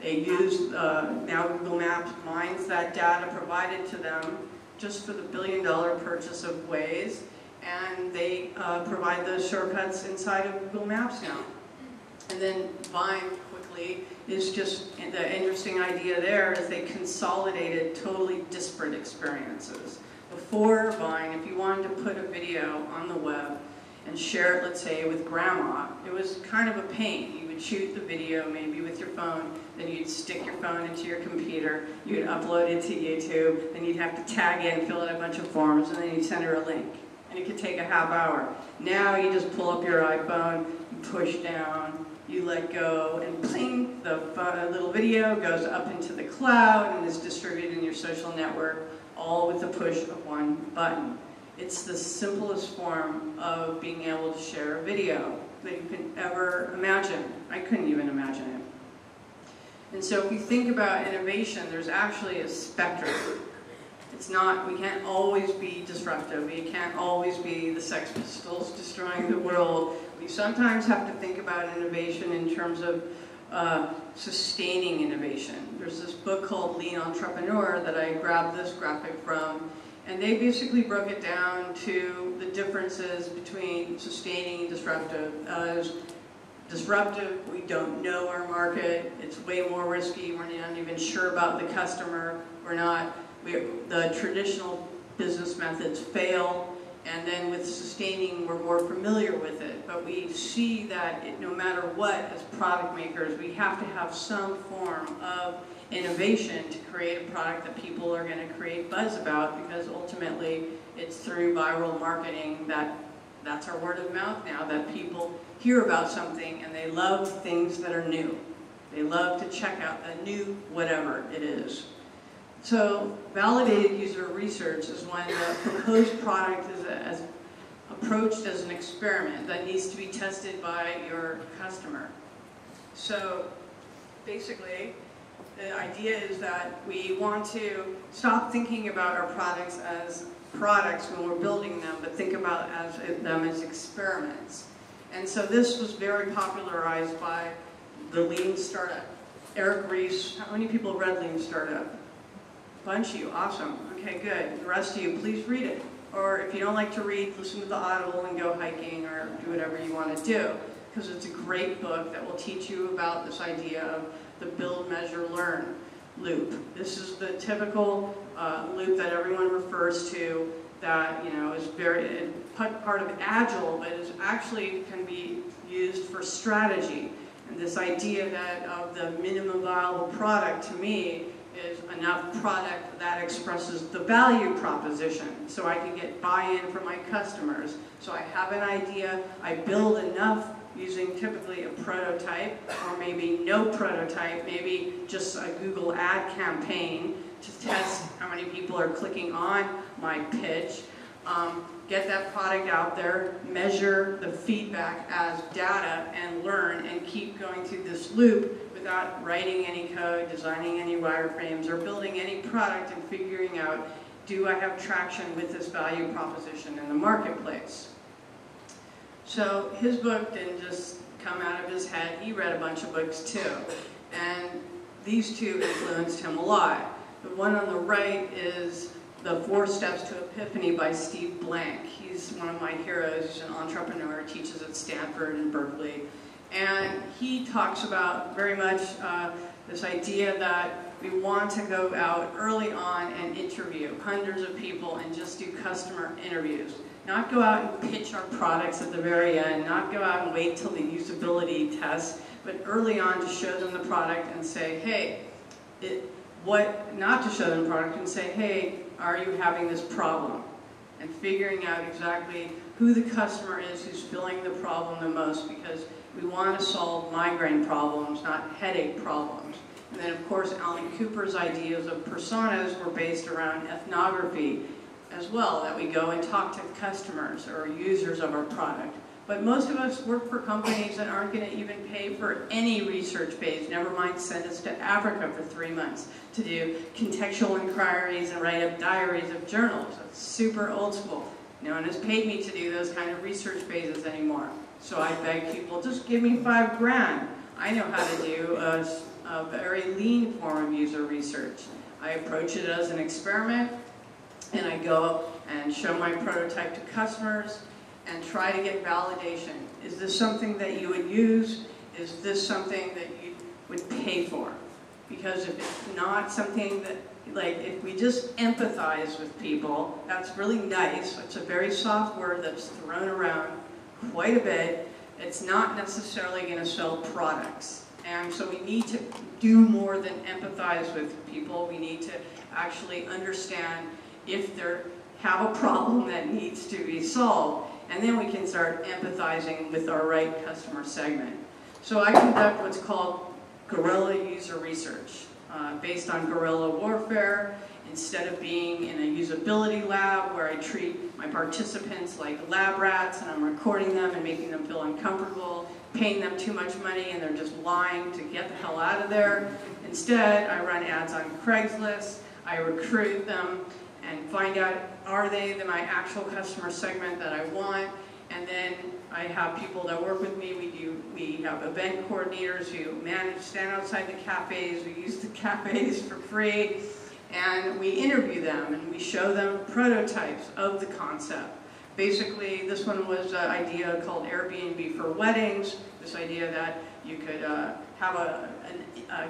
they use, now Google Maps mines that data provided to them just for the billion-dollar purchase of Waze, and they provide those shortcuts inside of Google Maps now. And then Vine, quickly, is just, the interesting idea there is they consolidated totally disparate experiences. Before Vine, if you wanted to put a video on the web and share it, let's say, with grandma, it was kind of a pain. You would shoot the video maybe with your phone, then you'd stick your phone into your computer, you'd upload it to YouTube, then you'd have to tag in, fill out a bunch of forms, and then you'd send her a link. And it could take a half hour. Now you just pull up your iPhone, you push down, you let go, and pling, the little video goes up into the cloud and is distributed in your social network, all with the push of one button. It's the simplest form of being able to share a video that you can ever imagine. I couldn't even imagine it. And so if you think about innovation, there's actually a spectrum. It's not, we can't always be disruptive. We can't always be the Sex Pistols destroying the world. We sometimes have to think about innovation in terms of sustaining innovation. There's this book called Lean Entrepreneur that I grabbed this graphic from, and they basically broke it down to the differences between sustaining and disruptive. Disruptive, we don't know our market, it's way more risky, we're not even sure about the customer, the traditional business methods fail, and then with sustaining, we're more familiar with it. But we see that no matter what, as product makers, we have to have some form of innovation to create a product that people are going to create buzz about, because ultimately it's through viral marketing that's our word of mouth now, that people hear about something and they love things that are new. They love to check out the new whatever it is. So validated user research is when the proposed product is approached as an experiment that needs to be tested by your customer. So basically, the idea is that we want to stop thinking about our products as products when we're building them, but think about them as experiments. And so this was very popularized by the Lean Startup. Eric Ries, how many people read Lean Startup? Bunch of you, awesome. Okay, good. The rest of you, please read it. Or if you don't like to read, listen to the Audible and go hiking or do whatever you want to do, because it's a great book that will teach you about this idea of the build, measure, learn loop. This is the typical loop that everyone refers to that, you know, is very part of Agile, but is actually can be used for strategy. And this idea that of the minimum viable product, to me, is enough product that expresses the value proposition, so I can get buy-in from my customers. So I have an idea, I build enough using typically a prototype, or maybe no prototype, maybe just a Google ad campaign to test how many people are clicking on my pitch. Get that product out there, measure the feedback as data, and learn, and keep going through this loop without writing any code, designing any wireframes, or building any product and figuring out, do I have traction with this value proposition in the marketplace? So his book didn't just come out of his head, he read a bunch of books too. And these two influenced him a lot. The one on the right is The 4 Steps to Epiphany by Steve Blank. He's one of my heroes. He's an entrepreneur, teaches at Stanford and Berkeley. And he talks about very much this idea that we want to go out early on and interview hundreds of people and just do customer interviews. Not go out and pitch our products at the very end, not go out and wait till the usability test, but early on to show them the product and say, hey, not to show them the product and say, hey, are you having this problem? And figuring out exactly who the customer is who's feeling the problem the most, because we want to solve migraine problems, not headache problems. And then, of course, Alan Cooper's ideas of personas were based around ethnography as well, that we go and talk to customers or users of our product. But most of us work for companies that aren't going to even pay for any research base, never mind send us to Africa for 3 months to do contextual inquiries and write up diaries of journals. That's super old school. No one has paid me to do those kind of research bases anymore. So I beg people, just give me $5 grand. I know how to do a very lean form of user research. I approach it as an experiment, and I go and show my prototype to customers and try to get validation. Is this something that you would use? Is this something that you would pay for? Because if it's not something that, like, if we just empathize with people, that's really nice. It's a very soft word that's thrown around quite a bit. It's not necessarily going to sell products. And so we need to do more than empathize with people. We need to actually understand if they have a problem that needs to be solved. And then we can start empathizing with our right customer segment. So I conduct what's called guerrilla user research, based on guerrilla warfare. Instead of being in a usability lab where I treat my participants like lab rats and I'm recording them and making them feel uncomfortable, paying them too much money and they're just lying to get the hell out of there. Instead, I run ads on Craigslist, I recruit them and find out, are they my actual customer segment that I want? And then I have people that work with me. We have event coordinators who stand outside the cafes. We use the cafes for free. And we interview them and we show them prototypes of the concept. Basically, this one was an idea called Airbnb for weddings. This idea that you could have a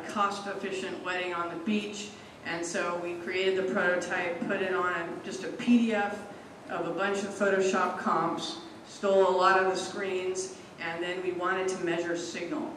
cost-efficient wedding on the beach. And so we created the prototype, put it on just a PDF of a bunch of Photoshop comps, stole a lot of the screens, and then we wanted to measure signal.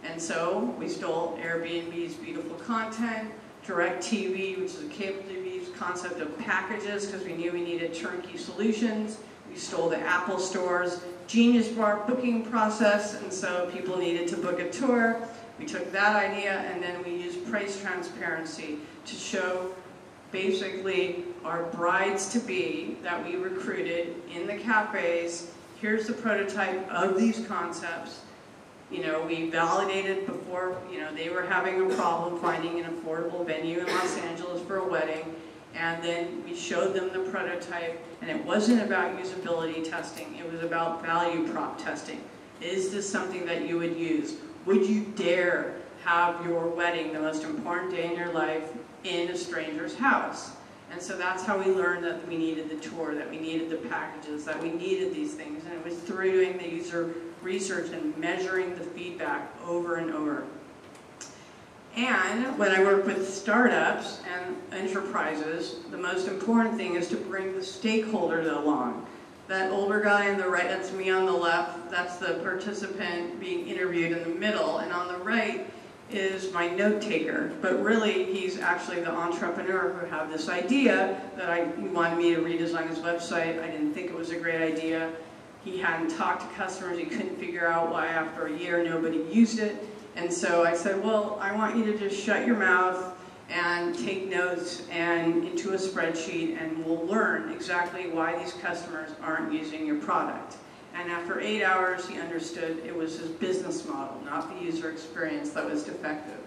And so we stole Airbnb's beautiful content, DirecTV, which is a cable TV's concept of packages, because we knew we needed turnkey solutions. We stole the Apple Store's Genius Bar booking process, and so people needed to book a tour. We took that idea and then we used price transparency to show basically our brides-to-be that we recruited in the cafes. Here's the prototype of these concepts. You know, we validated before, you know, they were having a problem finding an affordable venue in Los Angeles for a wedding. And then we showed them the prototype, and it wasn't about usability testing, it was about value prop testing. Is this something that you would use? Would you dare have your wedding, the most important day in your life, in a stranger's house? And so that's how we learned that we needed the tour, that we needed the packages, that we needed these things. And it was through doing the user research and measuring the feedback over and over. And when I work with startups and enterprises, the most important thing is to bring the stakeholders along. That older guy on the right, that's me on the left, that's the participant being interviewed in the middle, and on the right is my note taker. But really, he's actually the entrepreneur who had this idea that he wanted me to redesign his website. I didn't think it was a great idea. He hadn't talked to customers. He couldn't figure out why after a year nobody used it. And so I said, well, I want you to just shut your mouth and take notes and into a spreadsheet, and we'll learn exactly why these customers aren't using your product. And after 8 hours, he understood it was his business model, not the user experience, that was defective.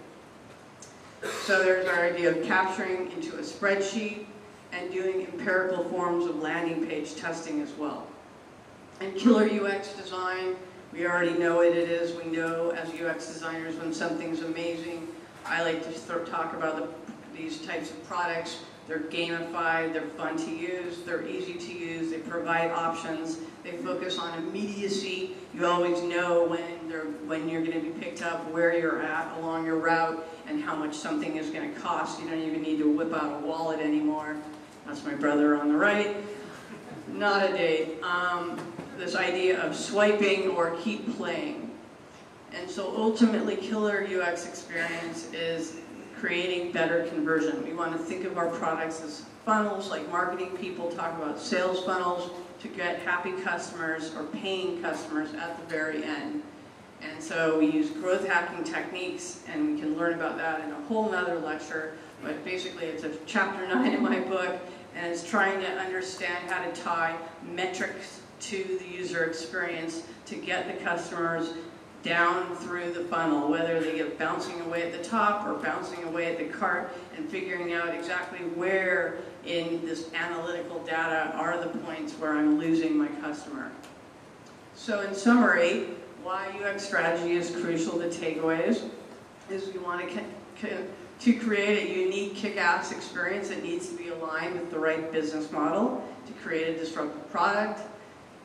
So there's our idea of capturing into a spreadsheet and doing empirical forms of landing page testing as well. And killer UX design, we already know what it is. We know as UX designers when something's amazing. I like to talk about these types of products. They're gamified, they're fun to use, they're easy to use, they provide options, they focus on immediacy. You always know when you're going to be picked up, where you're at along your route, and how much something is going to cost. You don't even need to whip out a wallet anymore. That's my brother on the right. Not a date. This idea of swiping or keep playing. And so ultimately, killer UX experience is creating better conversion. We want to think of our products as funnels, like marketing people talk about sales funnels, to get happy customers or paying customers at the very end. And so we use growth hacking techniques, and we can learn about that in a whole nother lecture. But basically, it's a chapter 9 in my book, and it's trying to understand how to tie metrics to the user experience to get the customers down through the funnel, whether they get bouncing away at the top or bouncing away at the cart, and figuring out exactly where in this analytical data are the points where I'm losing my customer. So in summary, why UX strategy is crucial, the takeaways, is we want to create a unique kick-ass experience that needs to be aligned with the right business model to create a disruptive product.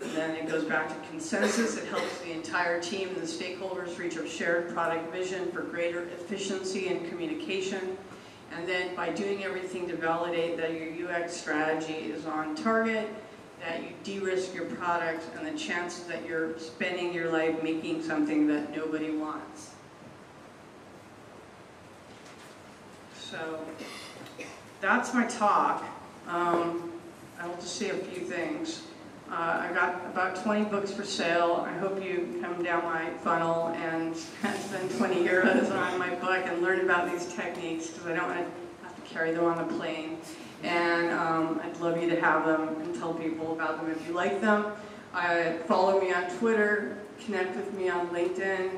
And then it goes back to consensus. It helps the entire team and the stakeholders reach a shared product vision for greater efficiency and communication. And then by doing everything to validate that your UX strategy is on target, that you de-risk your product, and the chances that you're spending your life making something that nobody wants. So that's my talk. I'll just say a few things. I've got about 20 books for sale. I hope you come down my funnel and spend 20 euros on my book and learn about these techniques, because I don't want to have to carry them on the plane. And I'd love you to have them and tell people about them if you like them. Follow me on Twitter, connect with me on LinkedIn.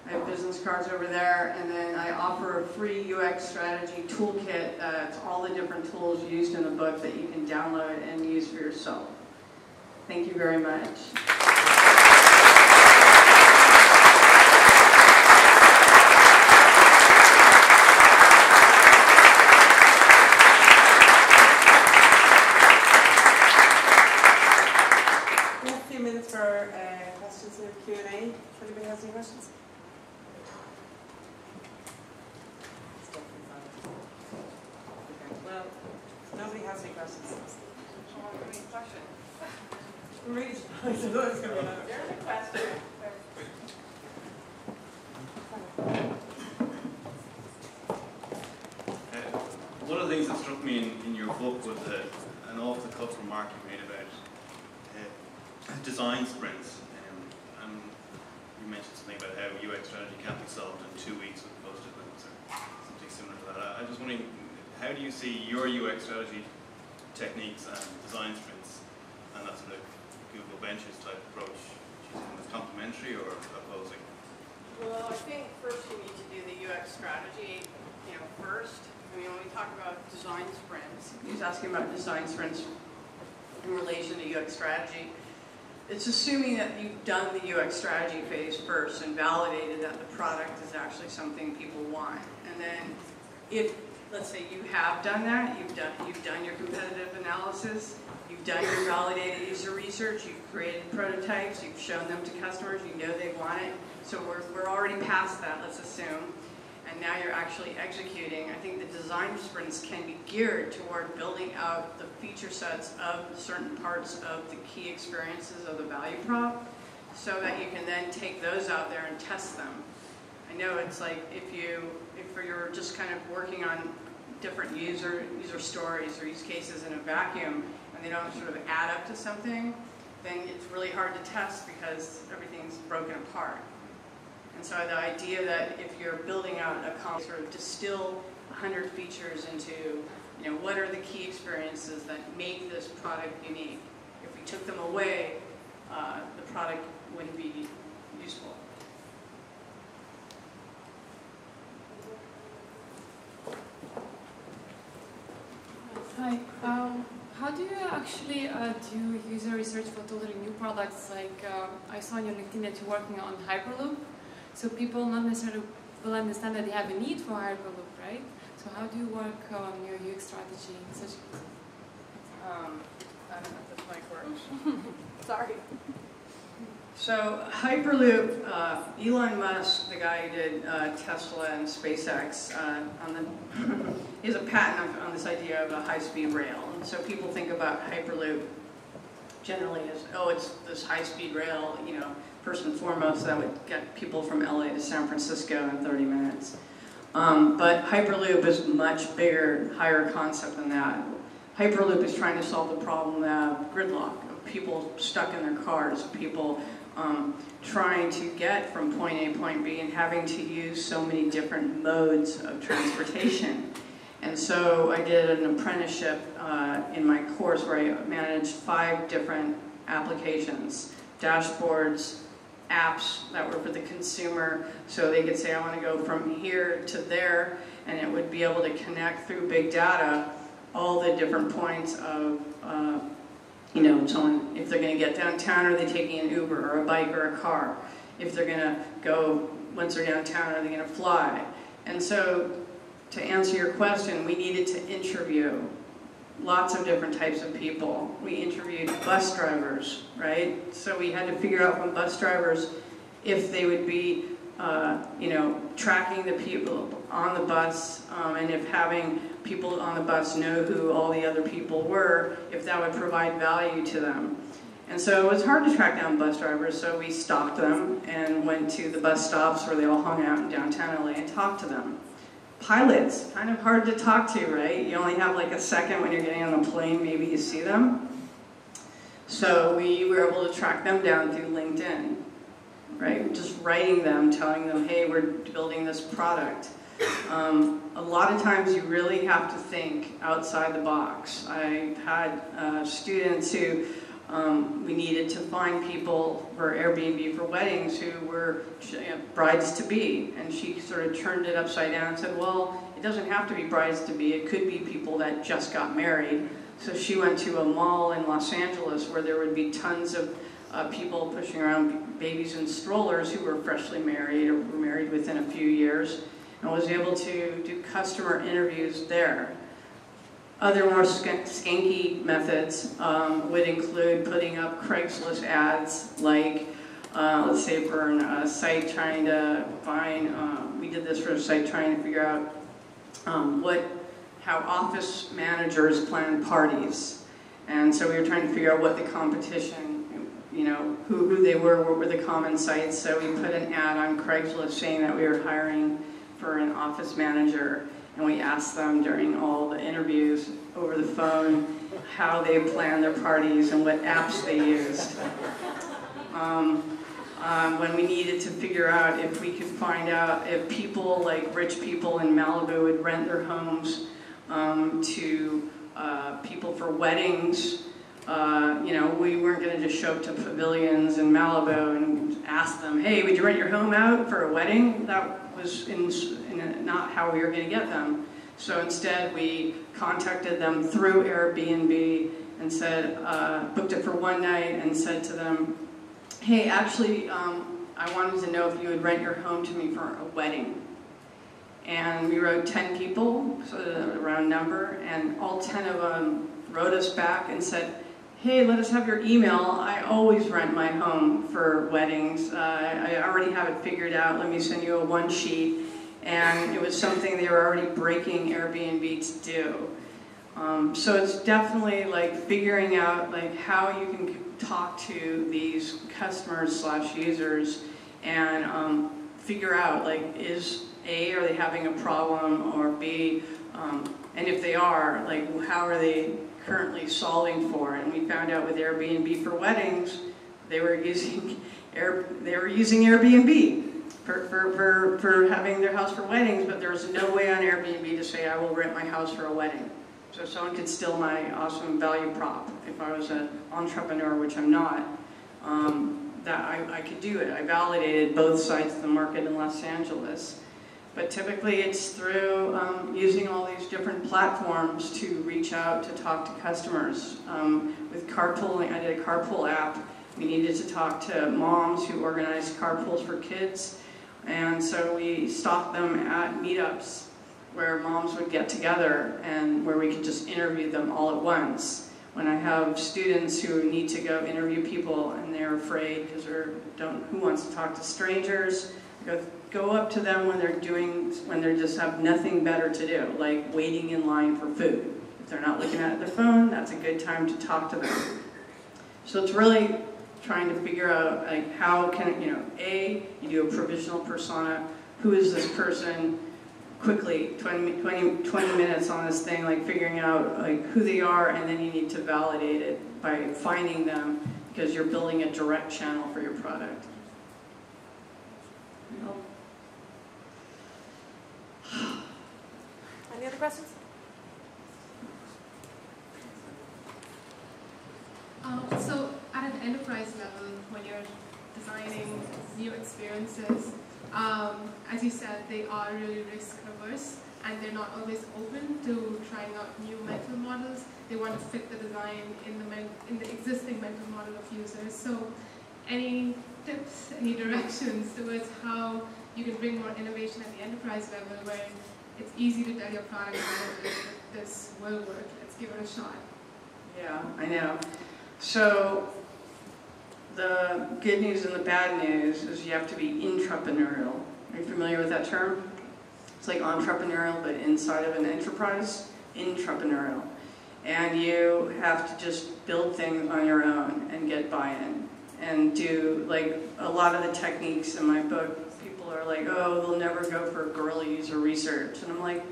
I have business cards over there, and then I offer a free UX strategy toolkit. It's all the different tools used in the book that you can download and use for yourself. Thank you very much. We have a few minutes for questions and Q&A. If anybody has any questions? Well, nobody has any questions. Any questions? I'm really surprised. I thought it was going to be another. There's a question. One of the things that struck me in your book was an off-the-cuff remark you made about design sprints. And you mentioned something about how UX strategy can't be solved in 2 weeks with post-it notes or something similar to that. I'm just wondering, how do you see your UX strategy techniques and design sprints and that sort of Google Benches type approach? Do you think it's complementary or opposing? Well, I think first you need to do the UX strategy, first. I mean, when we talk about design sprints, he's asking about design sprints in relation to UX strategy. It's assuming that you've done the UX strategy phase first and validated that the product is actually something people want. And then if let's say you have done that, you've done your competitive analysis, you've done your validated user research, you've created prototypes, you've shown them to customers, you know they want it. So we're already past that, let's assume. And now you're actually executing. I think the design sprints can be geared toward building out the feature sets of certain parts of the key experiences of the value prop, so that you can then take those out there and test them. I know it's like if you're just kind of working on different user stories or use cases in a vacuum, and they don't sort of add up to something, then it's really hard to test because everything's broken apart. And so the idea that if you're building out a sort of distill 100 features into, you know, what are the key experiences that make this product unique? If we took them away, the product wouldn't be useful. Hi. How do you actually do user research for totally new products? Like I saw on your LinkedIn that you're working on Hyperloop. So people not necessarily will understand that they have a need for Hyperloop, right? So how do you work on your UX strategy in such cases? I don't know if this mic works. Sorry. So Hyperloop, Elon Musk, the guy who did Tesla and SpaceX, he has a patent on this idea of a high-speed rail. And so people think about Hyperloop generally as, oh, it's this high-speed rail, you know, first and foremost, that would get people from LA to San Francisco in 30 minutes. But Hyperloop is much bigger, higher concept than that. Hyperloop is trying to solve the problem of gridlock, of people stuck in their cars, people trying to get from point A to point B and having to use so many different modes of transportation. And so I did an apprenticeship in my course where I managed 5 different applications, dashboards, apps that were for the consumer, so they could say, I want to go from here to there, and it would be able to connect through big data all the different points of, you know, someone, if they're going to get downtown, are they taking an Uber or a bike or a car? If they're going to go, once they're downtown, are they going to fly? And so, to answer your question, we needed to interview lots of different types of people. We interviewed bus drivers, right? So we had to figure out from bus drivers if they would be, you know, tracking the people on the bus, and if having people on the bus know who all the other people were, if that would provide value to them. And so it was hard to track down bus drivers, so we stopped them and went to the bus stops where they all hung out in downtown LA and talked to them. Pilots, kind of hard to talk to, right? You only have like a second when you're getting on the plane, maybe you see them. So we were able to track them down through LinkedIn, right? Just writing them, telling them, hey, we're building this product. A lot of times you really have to think outside the box. I had students who we needed to find people for Airbnb for weddings who were brides-to-be, and she sort of turned it upside down and said, well, it doesn't have to be brides-to-be, it could be people that just got married. So she went to a mall in Los Angeles where there would be tons of people pushing around babies in strollers who were freshly married or were married within a few years, and was able to do customer interviews there. Other more skanky methods would include putting up Craigslist ads, like, let's say for a site trying to find, we did this for a site trying to figure out how office managers plan parties. And so we were trying to figure out what the competition, you know, who they were, what were the common sites. So we put an ad on Craigslist saying that we were hiring for an office manager, and we asked them during all the interviews over the phone how they planned their parties and what apps they used. When we needed to figure out if we could find out if people, like rich people in Malibu, would rent their homes to people for weddings. You know, we weren't going to just show up to pavilions in Malibu and ask them, hey, would you rent your home out for a wedding? That was not how we were going to get them. So instead, we contacted them through Airbnb and said, booked it for one night and said to them, hey, actually, I wanted to know if you would rent your home to me for a wedding. And we wrote 10 people, so a round number, and all 10 of them wrote us back and said, hey, let us have your email. I always rent my home for weddings. I already have it figured out. Let me send you a one sheet. And it was something they were already breaking Airbnb to do. So it's definitely like figuring out like how you can talk to these customers / users and figure out like is A, are they having a problem, or B, and if they are, like how are they currently solving for it? And we found out with Airbnb for weddings, they were using Airbnb for having their house for weddings, but there was no way on Airbnb to say I will rent my house for a wedding. So someone could steal my awesome value prop if I was an entrepreneur, which I'm not. That I could do it. I validated both sides of the market in Los Angeles. But typically it's through using all these different platforms to reach out to talk to customers. With carpooling, I did a carpool app. We needed to talk to moms who organized carpools for kids. And so we stopped them at meetups where moms would get together and where we could just interview them all at once. When I have students who need to go interview people and they're afraid because who wants to talk to strangers, go up to them when they just have nothing better to do, like waiting in line for food. If they're not looking at their phone, that's a good time to talk to them. So it's really trying to figure out like how can, A, you do a provisional persona, who is this person, quickly, 20 minutes on this thing, like figuring out like who they are, and then you need to validate it by finding them because you're building a direct channel for your product. Any other questions? So at an enterprise level, when you're designing new experiences, as you said, they are really risk averse and they're not always open to trying out new mental models. They want to fit the design in the existing mental model of users. So any tips, any directions towards how you can bring more innovation at the enterprise level where it's easy to tell your product that this will work, let's give it a shot? Yeah, I know. So the good news and the bad news is you have to be intrapreneurial. Are you familiar with that term? It's like entrepreneurial, but inside of an enterprise, intrapreneurial. And you have to just build things on your own and get buy-in. And do, like, a lot of the techniques in my book, people are like, oh, they'll never go for guerrilla user research. And I'm like,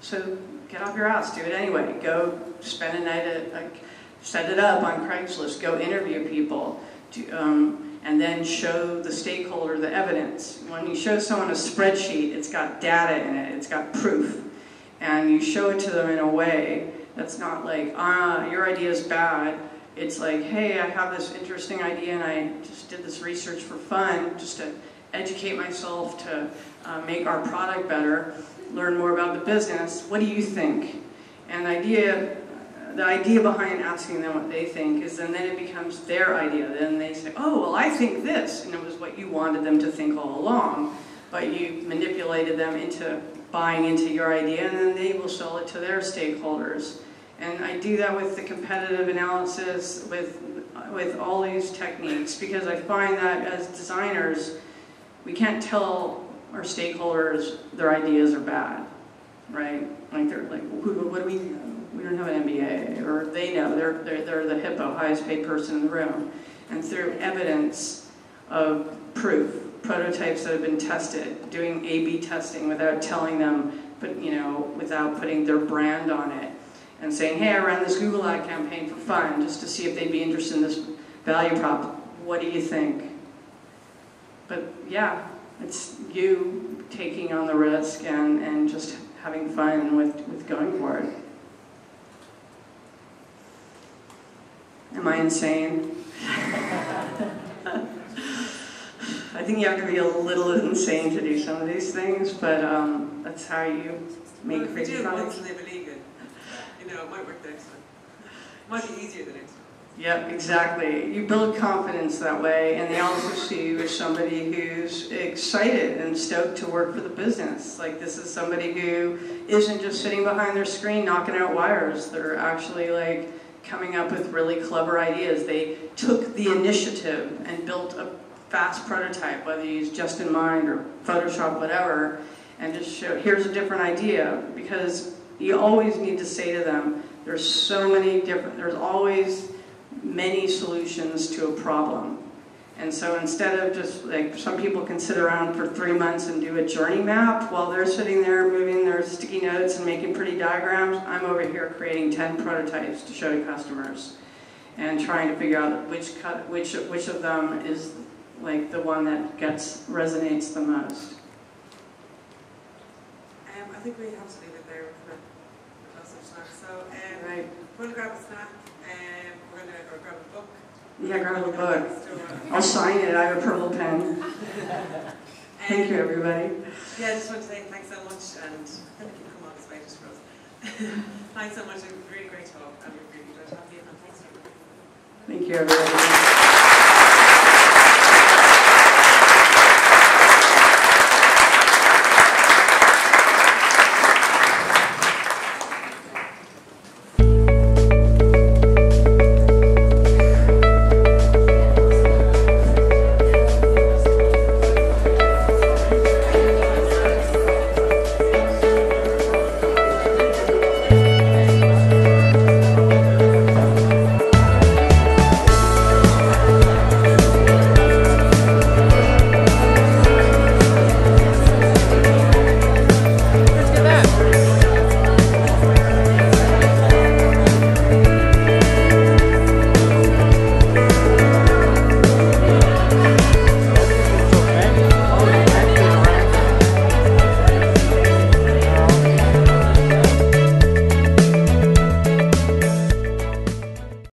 so get off your ass, do it anyway. Go spend a night set it up on Craigslist, go interview people, and then show the stakeholder the evidence. When you show someone a spreadsheet, it's got data in it, it's got proof. And you show it to them in a way that's not like, your idea is bad. It's like, hey, I have this interesting idea and I just did this research for fun, just to educate myself, to make our product better, learn more about the business. What do you think? And the idea behind asking them what they think is then it becomes their idea. Then they say, oh, well, I think this. And it was what you wanted them to think all along. But you manipulated them into buying into your idea, and then they will sell it to their stakeholders. And I do that with the competitive analysis, with all these techniques, because I find that as designers, we can't tell our stakeholders their ideas are bad, right? Like they're like, what do we know? We don't have an MBA, or they know they're the hippo, highest paid person in the room. And through evidence of proof, prototypes that have been tested, doing A/B testing without telling them, but without putting their brand on it, and saying, hey, I ran this Google ad campaign for fun, just to see if they'd be interested in this value prop. What do you think? But yeah, it's you taking on the risk and just having fun with going for it. Am I insane? I think you have to be a little insane to do some of these things, but that's how you make crazy products. Once and they believe it, it might work the next time. It might be easier the next time. Yep, exactly. You build confidence that way, and they also see you as somebody who's excited and stoked to work for the business. Like, this is somebody who isn't just sitting behind their screen knocking out wires. They're actually like coming up with really clever ideas. They took the initiative and built a fast prototype, whether you use Just in Mind or Photoshop, whatever, and just show, here's a different idea. Because you always need to say to them, there's so many different, there's always many solutions to a problem. And so instead of just, like, some people can sit around for 3 months and do a journey map while they're sitting there moving their sticky notes and making pretty diagrams, I'm over here creating 10 prototypes to show to customers and trying to figure out which of them is like the one that resonates the most. I think we have to leave it there for the close of snack. So Right. we're going to grab a snack. We're going to grab a book. Yeah, grab a book. I'll sign it. I have a purple pen. Thank you, everybody. Yeah, I just want to say thanks so much, and I think you come on this way just for us. Thanks so much. It was a really great talk, and we really enjoyed having you. And thanks, everybody. Thank you, everybody.